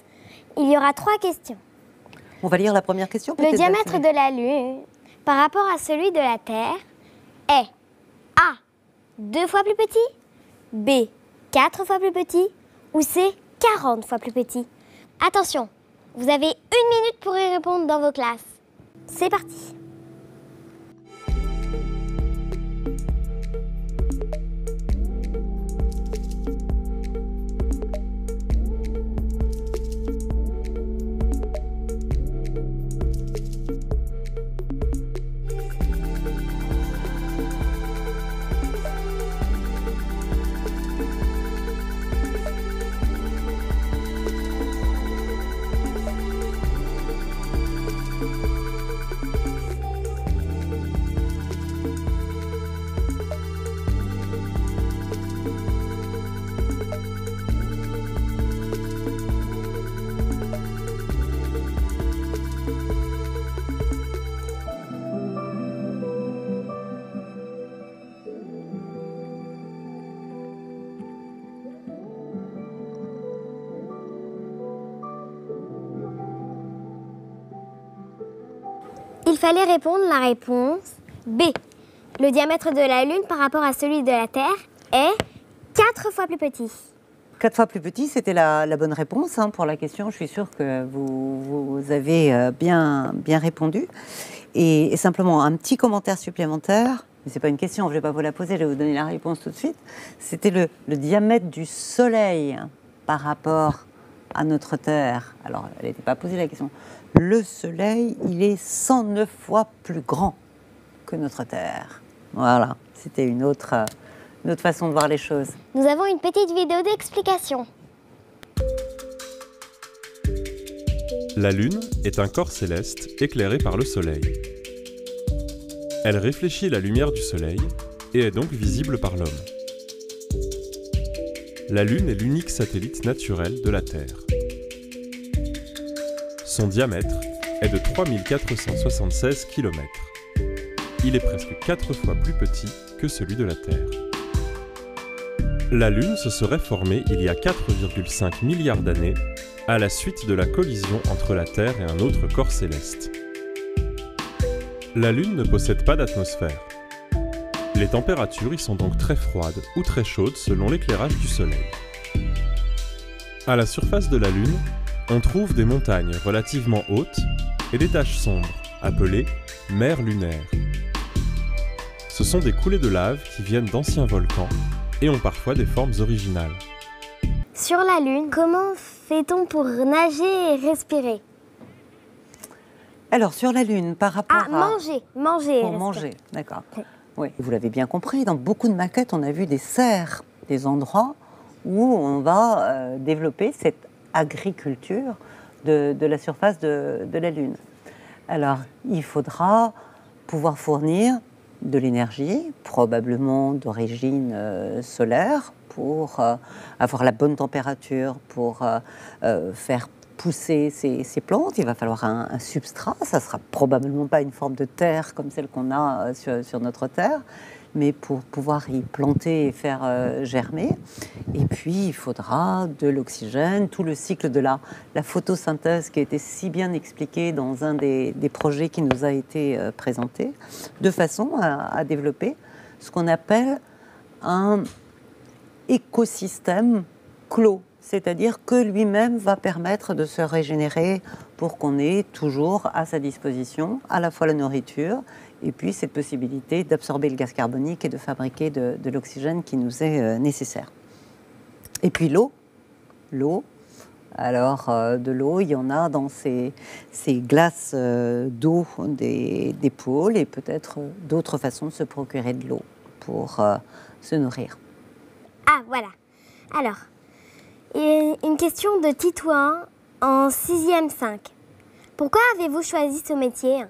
A: Il y aura 3 questions.
D: On va lire la première question.
A: Le diamètre de la Lune par rapport à celui de la Terre est A, 2 fois plus petit, B, 4 fois plus petit, ou C, 40 fois plus petit. Attention, vous avez 1 minute pour y répondre dans vos classes. C'est parti. Il fallait répondre la réponse B. Le diamètre de la Lune par rapport à celui de la Terre est 4 fois plus petit.
D: 4 fois plus petit, c'était la bonne réponse pour la question. Je suis sûre que vous avez bien répondu. Et simplement, un petit commentaire supplémentaire. Mais ce n'est pas une question, je ne vais pas vous la poser, je vais vous donner la réponse tout de suite. C'était le diamètre du Soleil par rapport à notre Terre. Alors, elle n'était pas posée la question. Le Soleil, il est 109 fois plus grand que notre Terre. Voilà, c'était une autre façon de voir les choses.
A: Nous avons une petite vidéo d'explication.
E: La Lune est un corps céleste éclairé par le Soleil. Elle réfléchit la lumière du Soleil et est donc visible par l'homme. La Lune est l'unique satellite naturel de la Terre. Son diamètre est de 3476 km. Il est presque 4 fois plus petit que celui de la Terre. La Lune se serait formée il y a 4,5 milliards d'années à la suite de la collision entre la Terre et un autre corps céleste. La Lune ne possède pas d'atmosphère. Les températures y sont donc très froides ou très chaudes selon l'éclairage du Soleil. À la surface de la Lune, on trouve des montagnes relativement hautes et des taches sombres, appelées mers lunaires. Ce sont des coulées de lave qui viennent d'anciens volcans et ont parfois des formes originales.
A: Sur la Lune, comment fait-on pour nager et respirer?
D: Alors, sur la Lune, par rapport à...
A: manger et
D: Pour
A: respirer.
D: manger, d'accord. Oui, vous l'avez bien compris, dans beaucoup de maquettes, on a vu des serres, des endroits où on va développer cette agriculture de la surface de la Lune. Alors, il faudra pouvoir fournir de l'énergie, probablement d'origine solaire, pour avoir la bonne température, pour faire pousser ces plantes. Il va falloir un substrat. Ça ne sera probablement pas une forme de terre comme celle qu'on a sur notre Terre, mais pour pouvoir y planter et faire germer. Et puis, il faudra de l'oxygène, tout le cycle de la photosynthèse qui a été si bien expliqué dans un des projets qui nous a été présenté, de façon à développer ce qu'on appelle un écosystème clos, c'est-à-dire que lui-même va permettre de se régénérer pour qu'on ait toujours à sa disposition à la fois la nourriture et puis cette possibilité d'absorber le gaz carbonique et de fabriquer de l'oxygène qui nous est nécessaire. Et puis l'eau. Alors, de l'eau, il y en a dans ces glaces d'eau des pôles et peut-être d'autres façons de se procurer de l'eau pour se nourrir.
A: Ah, voilà. Alors, une question de Titouan en 6e 5. Pourquoi avez-vous choisi ce métier?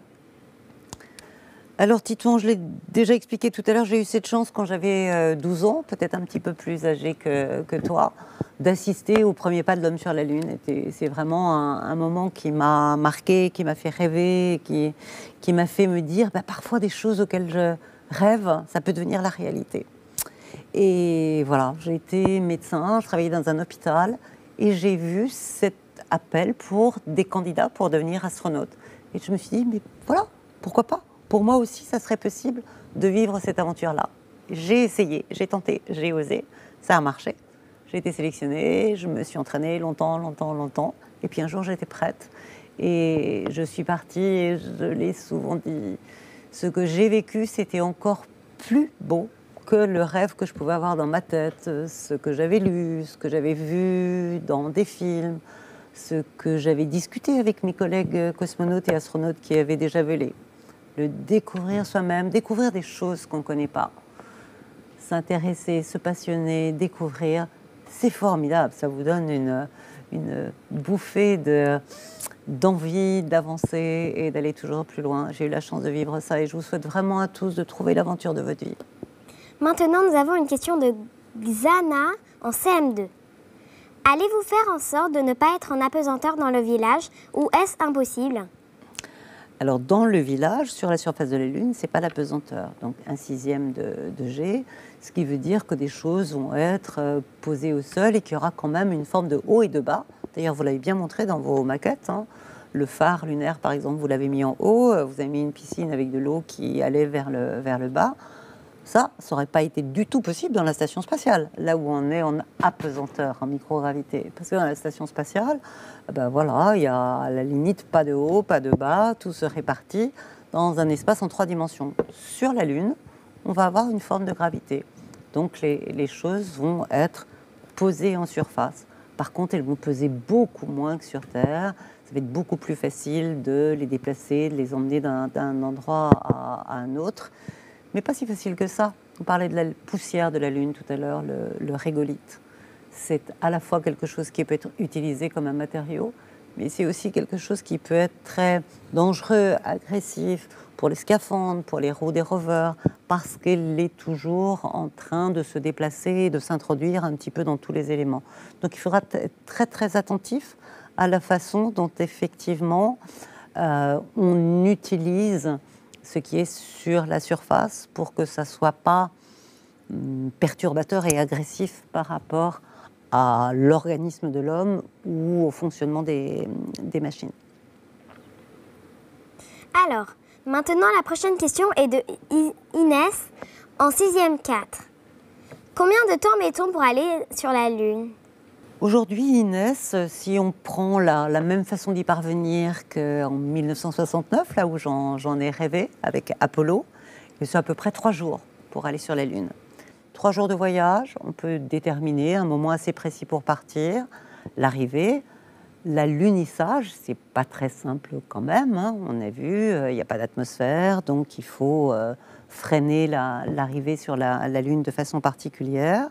D: Alors Titouan, je l'ai déjà expliqué tout à l'heure, j'ai eu cette chance quand j'avais 12 ans, peut-être un petit peu plus âgé que toi, d'assister au premier pas de l'homme sur la Lune. C'est vraiment un moment qui m'a marqué, qui m'a fait rêver, qui m'a fait me dire parfois des choses auxquelles je rêve, ça peut devenir la réalité. Et voilà, j'ai été médecin, je travaillais dans un hôpital et j'ai vu cet appel pour des candidats pour devenir astronaute. Et je me suis dit, mais voilà, pourquoi pas? Pour moi aussi, ça serait possible de vivre cette aventure-là. J'ai essayé, j'ai tenté, j'ai osé, ça a marché. J'ai été sélectionnée, je me suis entraînée longtemps. Et puis un jour, j'étais prête. Et je suis partie, et je l'ai souvent dit, ce que j'ai vécu, c'était encore plus beau que le rêve que je pouvais avoir dans ma tête, ce que j'avais lu, ce que j'avais vu dans des films, ce que j'avais discuté avec mes collègues cosmonautes et astronautes qui avaient déjà volé. Le découvrir soi-même, découvrir des choses qu'on ne connaît pas. S'intéresser, se passionner, découvrir, c'est formidable. Ça vous donne une bouffée d'envie d'avancer et d'aller toujours plus loin. J'ai eu la chance de vivre ça et je vous souhaite vraiment à tous de trouver l'aventure de votre vie.
A: Maintenant, nous avons une question de Xana en CM2. Allez-vous faire en sorte de ne pas être en apesanteur dans le village ou est-ce impossible?
D: Alors, dans le village, sur la surface de la Lune, ce n'est pas l'apesanteur. Donc, 1/6 de G, ce qui veut dire que des choses vont être posées au sol et qu'il y aura quand même une forme de haut et de bas. D'ailleurs, vous l'avez bien montré dans vos maquettes. Le phare lunaire, par exemple, vous l'avez mis en haut. Vous avez mis une piscine avec de l'eau qui allait vers le bas. Ça n'aurait pas été du tout possible dans la station spatiale, là où on est en apesanteur, en microgravité. Parce que dans la station spatiale, voilà, il y a à la limite pas de haut, pas de bas, tout se répartit dans un espace en 3 dimensions. Sur la Lune, on va avoir une forme de gravité. Donc les choses vont être posées en surface. Par contre, elles vont peser beaucoup moins que sur Terre. Ça va être beaucoup plus facile de les déplacer, de les emmener d'un endroit à un autre. Mais pas si facile que ça. On parlait de la poussière de la Lune tout à l'heure, le régolithe. C'est à la fois quelque chose qui peut être utilisé comme un matériau, mais c'est aussi quelque chose qui peut être très dangereux, agressif pour les scaphandres, pour les roues des rovers, parce qu'elle est toujours en train de se déplacer et de s'introduire un petit peu dans tous les éléments. Donc il faudra être très très attentif à la façon dont effectivement on utilise ce qui est sur la surface pour que ça ne soit pas perturbateur et agressif par rapport à l'organisme de l'homme ou au fonctionnement des machines.
A: Alors, maintenant la prochaine question est de Inès en 6e 4. Combien de temps met-on pour aller sur la Lune?
D: Aujourd'hui, Inès, si on prend la même façon d'y parvenir qu'en 1969, là où j'en ai rêvé avec Apollo, c'est à peu près 3 jours pour aller sur la Lune. 3 jours de voyage, on peut déterminer un moment assez précis pour partir, l'arrivée. L'alunissage, c'est pas très simple quand même, hein. On a vu, il n'y a pas d'atmosphère, donc il faut freiner l'arrivée sur la Lune de façon particulière.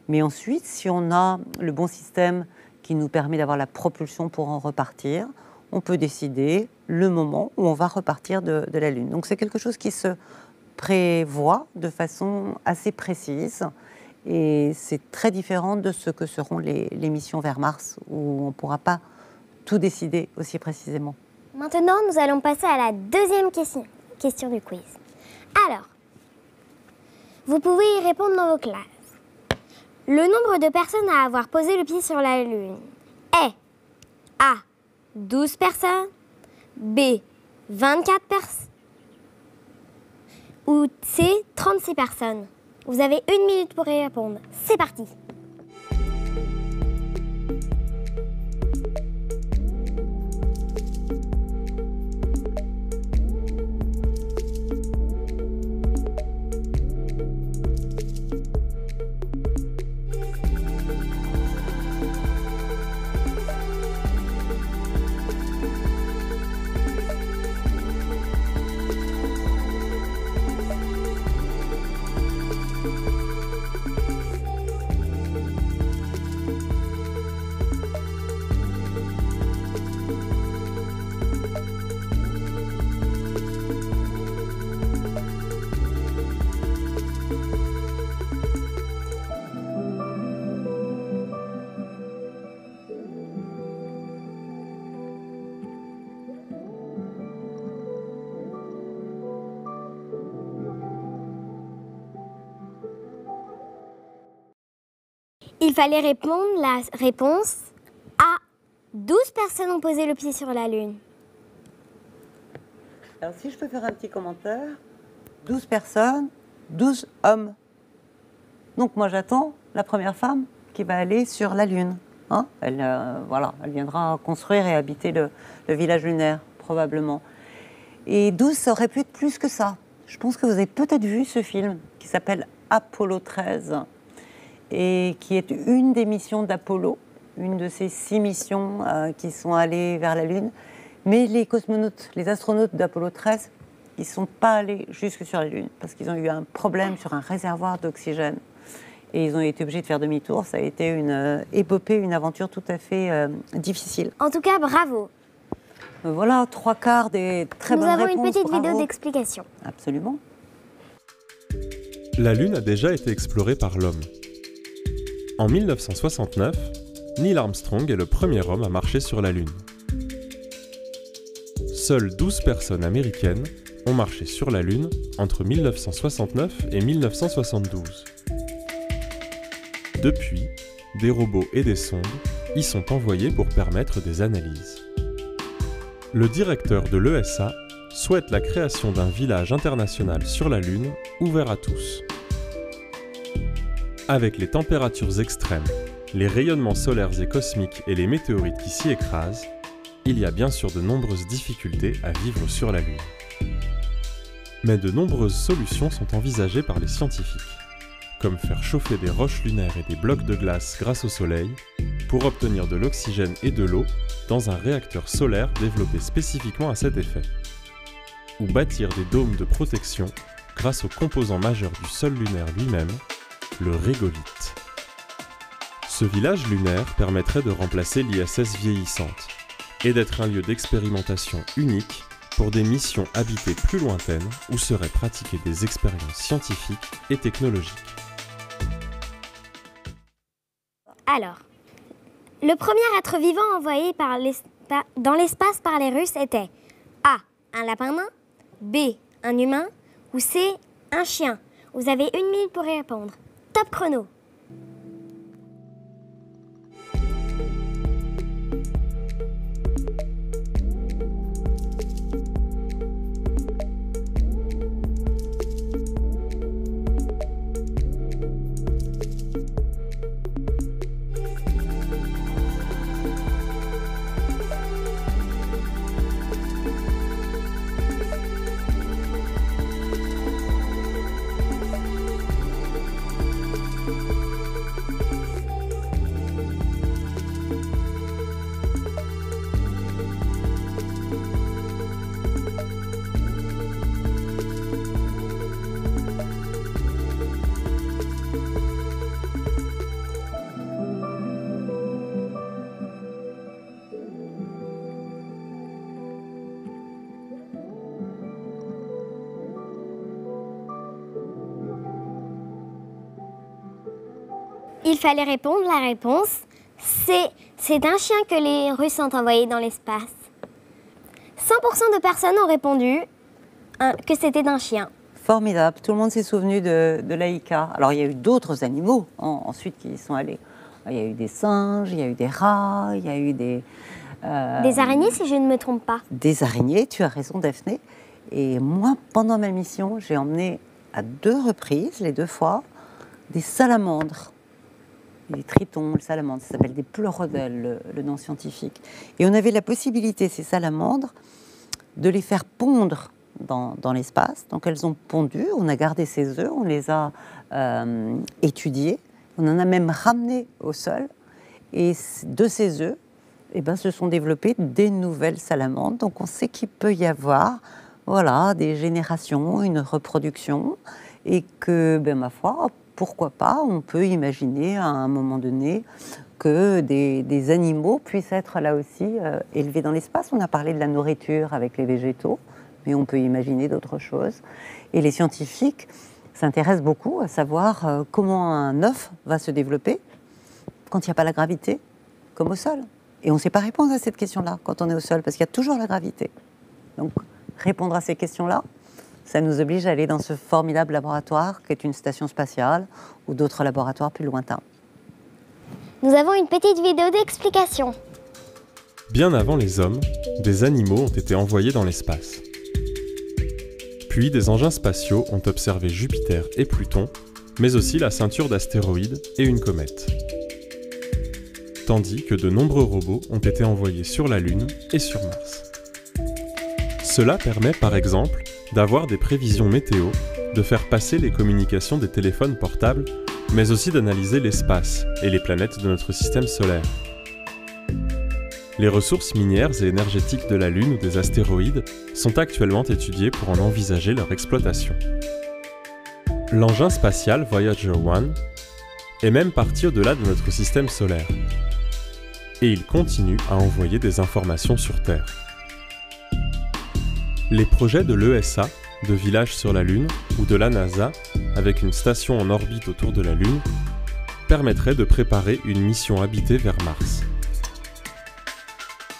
D: Mais ensuite, si on a le bon système qui nous permet d'avoir la propulsion pour en repartir, on peut décider le moment où on va repartir de la Lune. Donc c'est quelque chose qui se prévoit de façon assez précise et c'est très différent de ce que seront les missions vers Mars où on ne pourra pas tout décider aussi précisément.
A: Maintenant, nous allons passer à la deuxième question du quiz. Alors, vous pouvez y répondre dans vos classes. Le nombre de personnes à avoir posé le pied sur la Lune est A. 12 personnes, B. 24 personnes ou C. 36 personnes. Vous avez 1 minute pour y répondre. C'est parti. Il fallait répondre la réponse A. 12 personnes ont posé le pied sur la Lune.
D: Alors si je peux faire un petit commentaire, 12 personnes, 12 hommes. Donc moi j'attends la première femme qui va aller sur la Lune. Hein, elle viendra construire et habiter le village lunaire, probablement. Et 12, ça aurait pu être plus que ça. Je pense que vous avez peut-être vu ce film qui s'appelle Apollo 13 et qui est une des missions d'Apollo, une de ces 6 missions qui sont allées vers la Lune. Mais les astronautes d'Apollo 13, ils ne sont pas allés jusque sur la Lune parce qu'ils ont eu un problème sur un réservoir d'oxygène. Et ils ont été obligés de faire demi-tour. Ça a été une épopée, une aventure tout à fait difficile.
A: En tout cas, bravo.
D: Voilà, 3/4 des très bonnes réponses.
A: Nous avons une petite
D: bravo.
A: vidéo d'explication.
D: Absolument.
E: La Lune a déjà été explorée par l'homme. En 1969, Neil Armstrong est le premier homme à marcher sur la Lune. Seules 12 personnes américaines ont marché sur la Lune entre 1969 et 1972. Depuis, des robots et des sondes y sont envoyés pour permettre des analyses. Le directeur de l'ESA souhaite la création d'un village international sur la Lune ouvert à tous. Avec les températures extrêmes, les rayonnements solaires et cosmiques et les météorites qui s'y écrasent, il y a bien sûr de nombreuses difficultés à vivre sur la Lune. Mais de nombreuses solutions sont envisagées par les scientifiques, comme faire chauffer des roches lunaires et des blocs de glace grâce au soleil, pour obtenir de l'oxygène et de l'eau dans un réacteur solaire développé spécifiquement à cet effet. Ou bâtir des dômes de protection grâce au composant majeur du sol lunaire lui-même, le régolithe. Ce village lunaire permettrait de remplacer l'ISS vieillissante, et d'être un lieu d'expérimentation unique pour des missions habitées plus lointaines où seraient pratiquées des expériences scientifiques et technologiques.
A: Alors, le premier être vivant envoyé dans l'espace par les Russes était A. Un lapin nain, B. Un humain ou C. Un chien. Vous avez 1 minute pour y répondre. Top chrono. Il fallait répondre. La réponse, c'est un chien que les Russes ont envoyé dans l'espace. 100% de personnes ont répondu que c'était d'un chien.
D: Formidable, tout le monde s'est souvenu de Laïka. Alors il y a eu d'autres animaux ensuite qui y sont allés. Il y a eu des singes, il y a eu des rats, il y a eu des
A: araignées si je ne me trompe pas.
D: Des araignées, tu as raison Daphné. Et moi, pendant ma mission, j'ai emmené à 2 reprises, les 2 fois, des salamandres. Les tritons, les salamandres, ça s'appelle des pleurodèles, le nom scientifique. Et on avait la possibilité, ces salamandres, de les faire pondre dans l'espace. Donc elles ont pondu, on a gardé ces œufs, on les a étudiés, on en a même ramené au sol. Et de ces œufs, se sont développées des nouvelles salamandres. Donc on sait qu'il peut y avoir des générations, une reproduction, et que, ma foi, pourquoi pas, on peut imaginer à un moment donné que des animaux puissent être là aussi élevés dans l'espace. On a parlé de la nourriture avec les végétaux, mais on peut imaginer d'autres choses. Et les scientifiques s'intéressent beaucoup à savoir comment un œuf va se développer quand il n'y a pas la gravité, comme au sol. Et on ne sait pas répondre à cette question-là quand on est au sol, parce qu'il y a toujours la gravité. Donc, répondre à ces questions-là, ça nous oblige à aller dans ce formidable laboratoire qui est une station spatiale ou d'autres laboratoires plus lointains.
A: Nous avons une petite vidéo d'explication.
E: Bien avant les hommes, des animaux ont été envoyés dans l'espace. Puis des engins spatiaux ont observé Jupiter et Pluton, mais aussi la ceinture d'astéroïdes et une comète. Tandis que de nombreux robots ont été envoyés sur la Lune et sur Mars. Cela permet par exemple d'avoir des prévisions météo, de faire passer les communications des téléphones portables, mais aussi d'analyser l'espace et les planètes de notre système solaire. Les ressources minières et énergétiques de la Lune ou des astéroïdes sont actuellement étudiées pour en envisager leur exploitation. L'engin spatial Voyager 1 est même parti au-delà de notre système solaire. Et il continue à envoyer des informations sur Terre. Les projets de l'ESA, de village sur la Lune, ou de la NASA, avec une station en orbite autour de la Lune, permettraient de préparer une mission habitée vers Mars.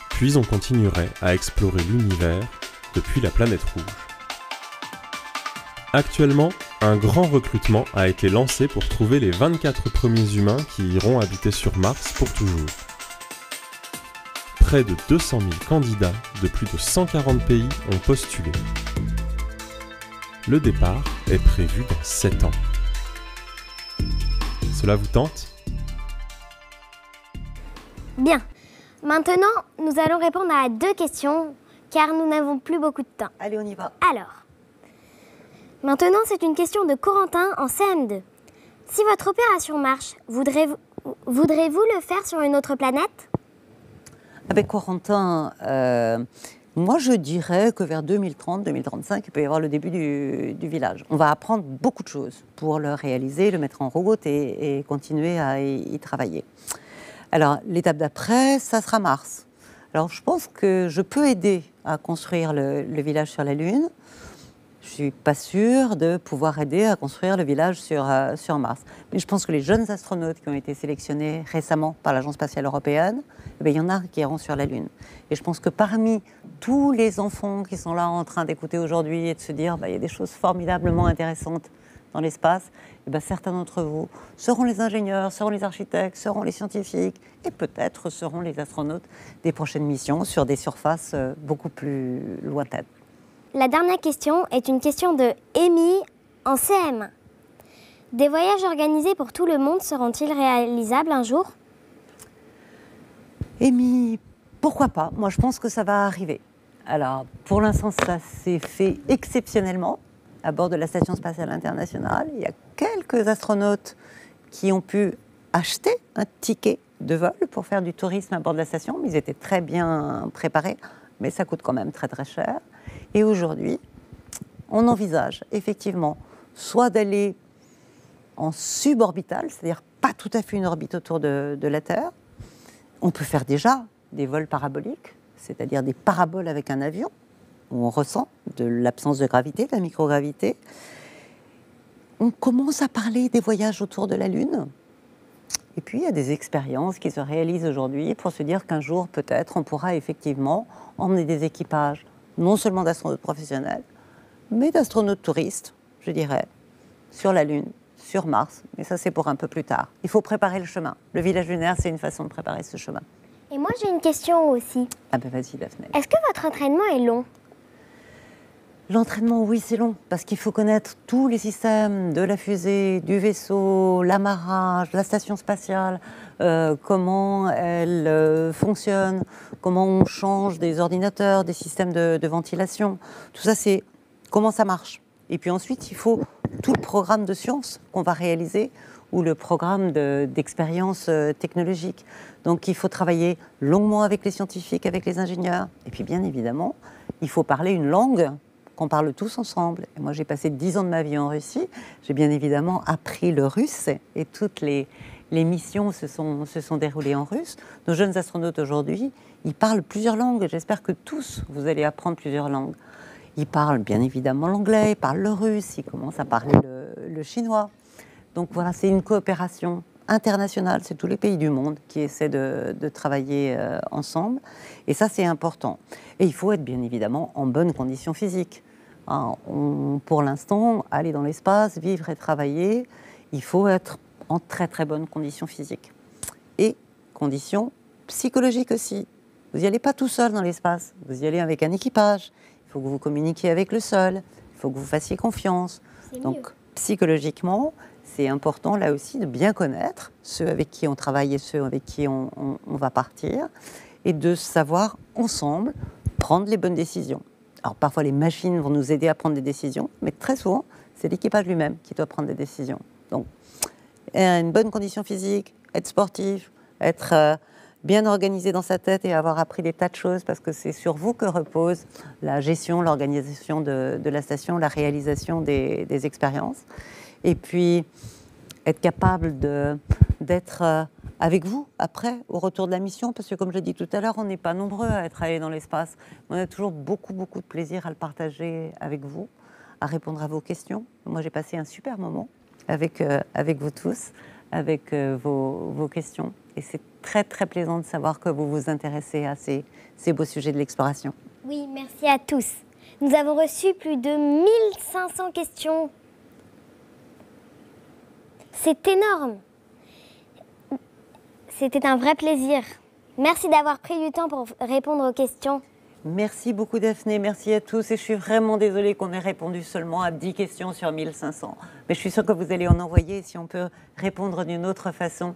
E: Puis on continuerait à explorer l'univers depuis la planète rouge. Actuellement, un grand recrutement a été lancé pour trouver les 24 premiers humains qui iront habiter sur Mars pour toujours. Près de 200 000 candidats de plus de 140 pays ont postulé. Le départ est prévu dans 7 ans. Cela vous tente ?
A: Bien. Maintenant, nous allons répondre à 2 questions, car nous n'avons plus beaucoup de temps.
D: Allez, on y va.
A: Alors, maintenant, c'est une question de Corentin en CM2. Si votre opération marche, voudrez-vous le faire sur une autre planète ?
D: Avec Corentin, moi je dirais que vers 2030-2035, il peut y avoir le début du village. On va apprendre beaucoup de choses pour le réaliser, le mettre en route et continuer à y travailler. Alors l'étape d'après, ça sera Mars. Alors, je pense que je peux aider à construire le village sur la Lune. Je ne suis pas sûre de pouvoir aider à construire le village sur Mars. Mais je pense que les jeunes astronautes qui ont été sélectionnés récemment par l'Agence spatiale européenne, il y en a qui iront sur la Lune. Et je pense que parmi tous les enfants qui sont là en train d'écouter aujourd'hui et de se dire il y a des choses formidablement intéressantes dans l'espace, certains d'entre vous seront les ingénieurs, seront les architectes, seront les scientifiques et peut-être seront les astronautes des prochaines missions sur des surfaces beaucoup plus lointaines.
A: La dernière question est une question de Amy en CM1. Des voyages organisés pour tout le monde seront-ils réalisables un jour?
D: Amy, pourquoi pas? Moi, je pense que ça va arriver. Alors, pour l'instant, ça s'est fait exceptionnellement à bord de la Station spatiale internationale. Il y a quelques astronautes qui ont pu acheter un ticket de vol pour faire du tourisme à bord de la station, mais ils étaient très bien préparés, mais ça coûte quand même très très cher. Et aujourd'hui, on envisage effectivement soit d'aller en suborbital, c'est-à-dire pas tout à fait une orbite autour de la Terre. On peut faire déjà des vols paraboliques, c'est-à-dire des paraboles avec un avion, où on ressent de l'absence de gravité, de la microgravité. On commence à parler des voyages autour de la Lune. Et puis, il y a des expériences qui se réalisent aujourd'hui pour se dire qu'un jour, peut-être, on pourra effectivement emmener des équipages, non seulement d'astronautes professionnels, mais d'astronautes touristes, je dirais, sur la Lune, sur Mars. Mais ça, c'est pour un peu plus tard. Il faut préparer le chemin. Le village lunaire, c'est une façon de préparer ce chemin.
A: Et moi, j'ai une question aussi.
D: Ah ben vas-y, Daphné.
A: Est-ce que votre entraînement est long?
D: L'entraînement, oui, c'est long, parce qu'il faut connaître tous les systèmes de la fusée, du vaisseau, l'amarrage, la station spatiale, comment elle fonctionne, comment on change des ordinateurs, des systèmes de ventilation. Tout ça, c'est comment ça marche. Et puis ensuite, il faut tout le programme de sciences qu'on va réaliser ou le programme d'expérience technologique. Donc, il faut travailler longuement avec les scientifiques, avec les ingénieurs. Et puis, bien évidemment, il faut parler une langue qu'on parle tous ensemble. Et moi, j'ai passé 10 ans de ma vie en Russie. J'ai bien évidemment appris le russe et toutes les missions se sont déroulées en russe. Nos jeunes astronautes aujourd'hui, ils parlent plusieurs langues. J'espère que tous, vous allez apprendre plusieurs langues. Ils parlent bien évidemment l'anglais, ils parlent le russe, ils commencent à parler le chinois. Donc voilà, c'est une coopération internationale. C'est tous les pays du monde qui essaient de travailler ensemble. Et ça, c'est important. Et il faut être bien évidemment en bonne condition physique. Pour l'instant, aller dans l'espace, vivre et travailler, il faut être en très très bonne condition physique. Et condition psychologique aussi. Vous n'y allez pas tout seul dans l'espace, vous y allez avec un équipage. Il faut que vous communiquiez avec le sol, il faut que vous fassiez confiance. Donc psychologiquement, c'est important là aussi de bien connaître ceux avec qui on travaille et ceux avec qui on va partir et de savoir ensemble prendre les bonnes décisions. Alors parfois les machines vont nous aider à prendre des décisions, mais très souvent c'est l'équipage lui-même qui doit prendre des décisions. Donc une bonne condition physique, être sportif, être bien organisé dans sa tête et avoir appris des tas de choses parce que c'est sur vous que repose la gestion, l'organisation de la station, la réalisation des expériences. Et puis être capable d'être avec vous après, au retour de la mission, parce que comme je l'ai dit tout à l'heure, on n'est pas nombreux à être allés dans l'espace. On a toujours beaucoup de plaisir à le partager avec vous, à répondre à vos questions. Moi, j'ai passé un super moment avec vous tous, avec vos questions. Et c'est très plaisant de savoir que vous vous intéressez à ces beaux sujets de l'exploration.
A: Oui, merci à tous. Nous avons reçu plus de 1500 questions. C'est énorme. C'était un vrai plaisir. Merci d'avoir pris du temps pour répondre aux questions.
D: Merci beaucoup Daphné, merci à tous. Et je suis vraiment désolée qu'on ait répondu seulement à 10 questions sur 1500. Mais je suis sûre que vous allez en envoyer si on peut répondre d'une autre façon.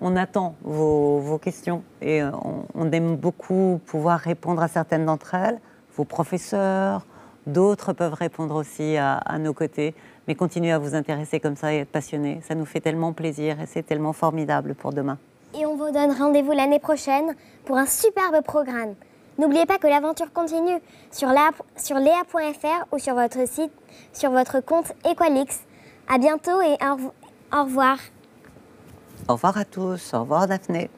D: On attend vos questions et on aime beaucoup pouvoir répondre à certaines d'entre elles. Vos professeurs, d'autres peuvent répondre aussi à nos côtés. Mais continuez à vous intéresser comme ça et être passionnés. Ça nous fait tellement plaisir et c'est tellement formidable pour demain.
A: Et on vous donne rendez-vous l'année prochaine pour un superbe programme. N'oubliez pas que l'aventure continue sur lea.fr ou sur votre site, sur votre compte Equalix. À bientôt et au revoir.
D: Au revoir à tous. Au revoir Daphné.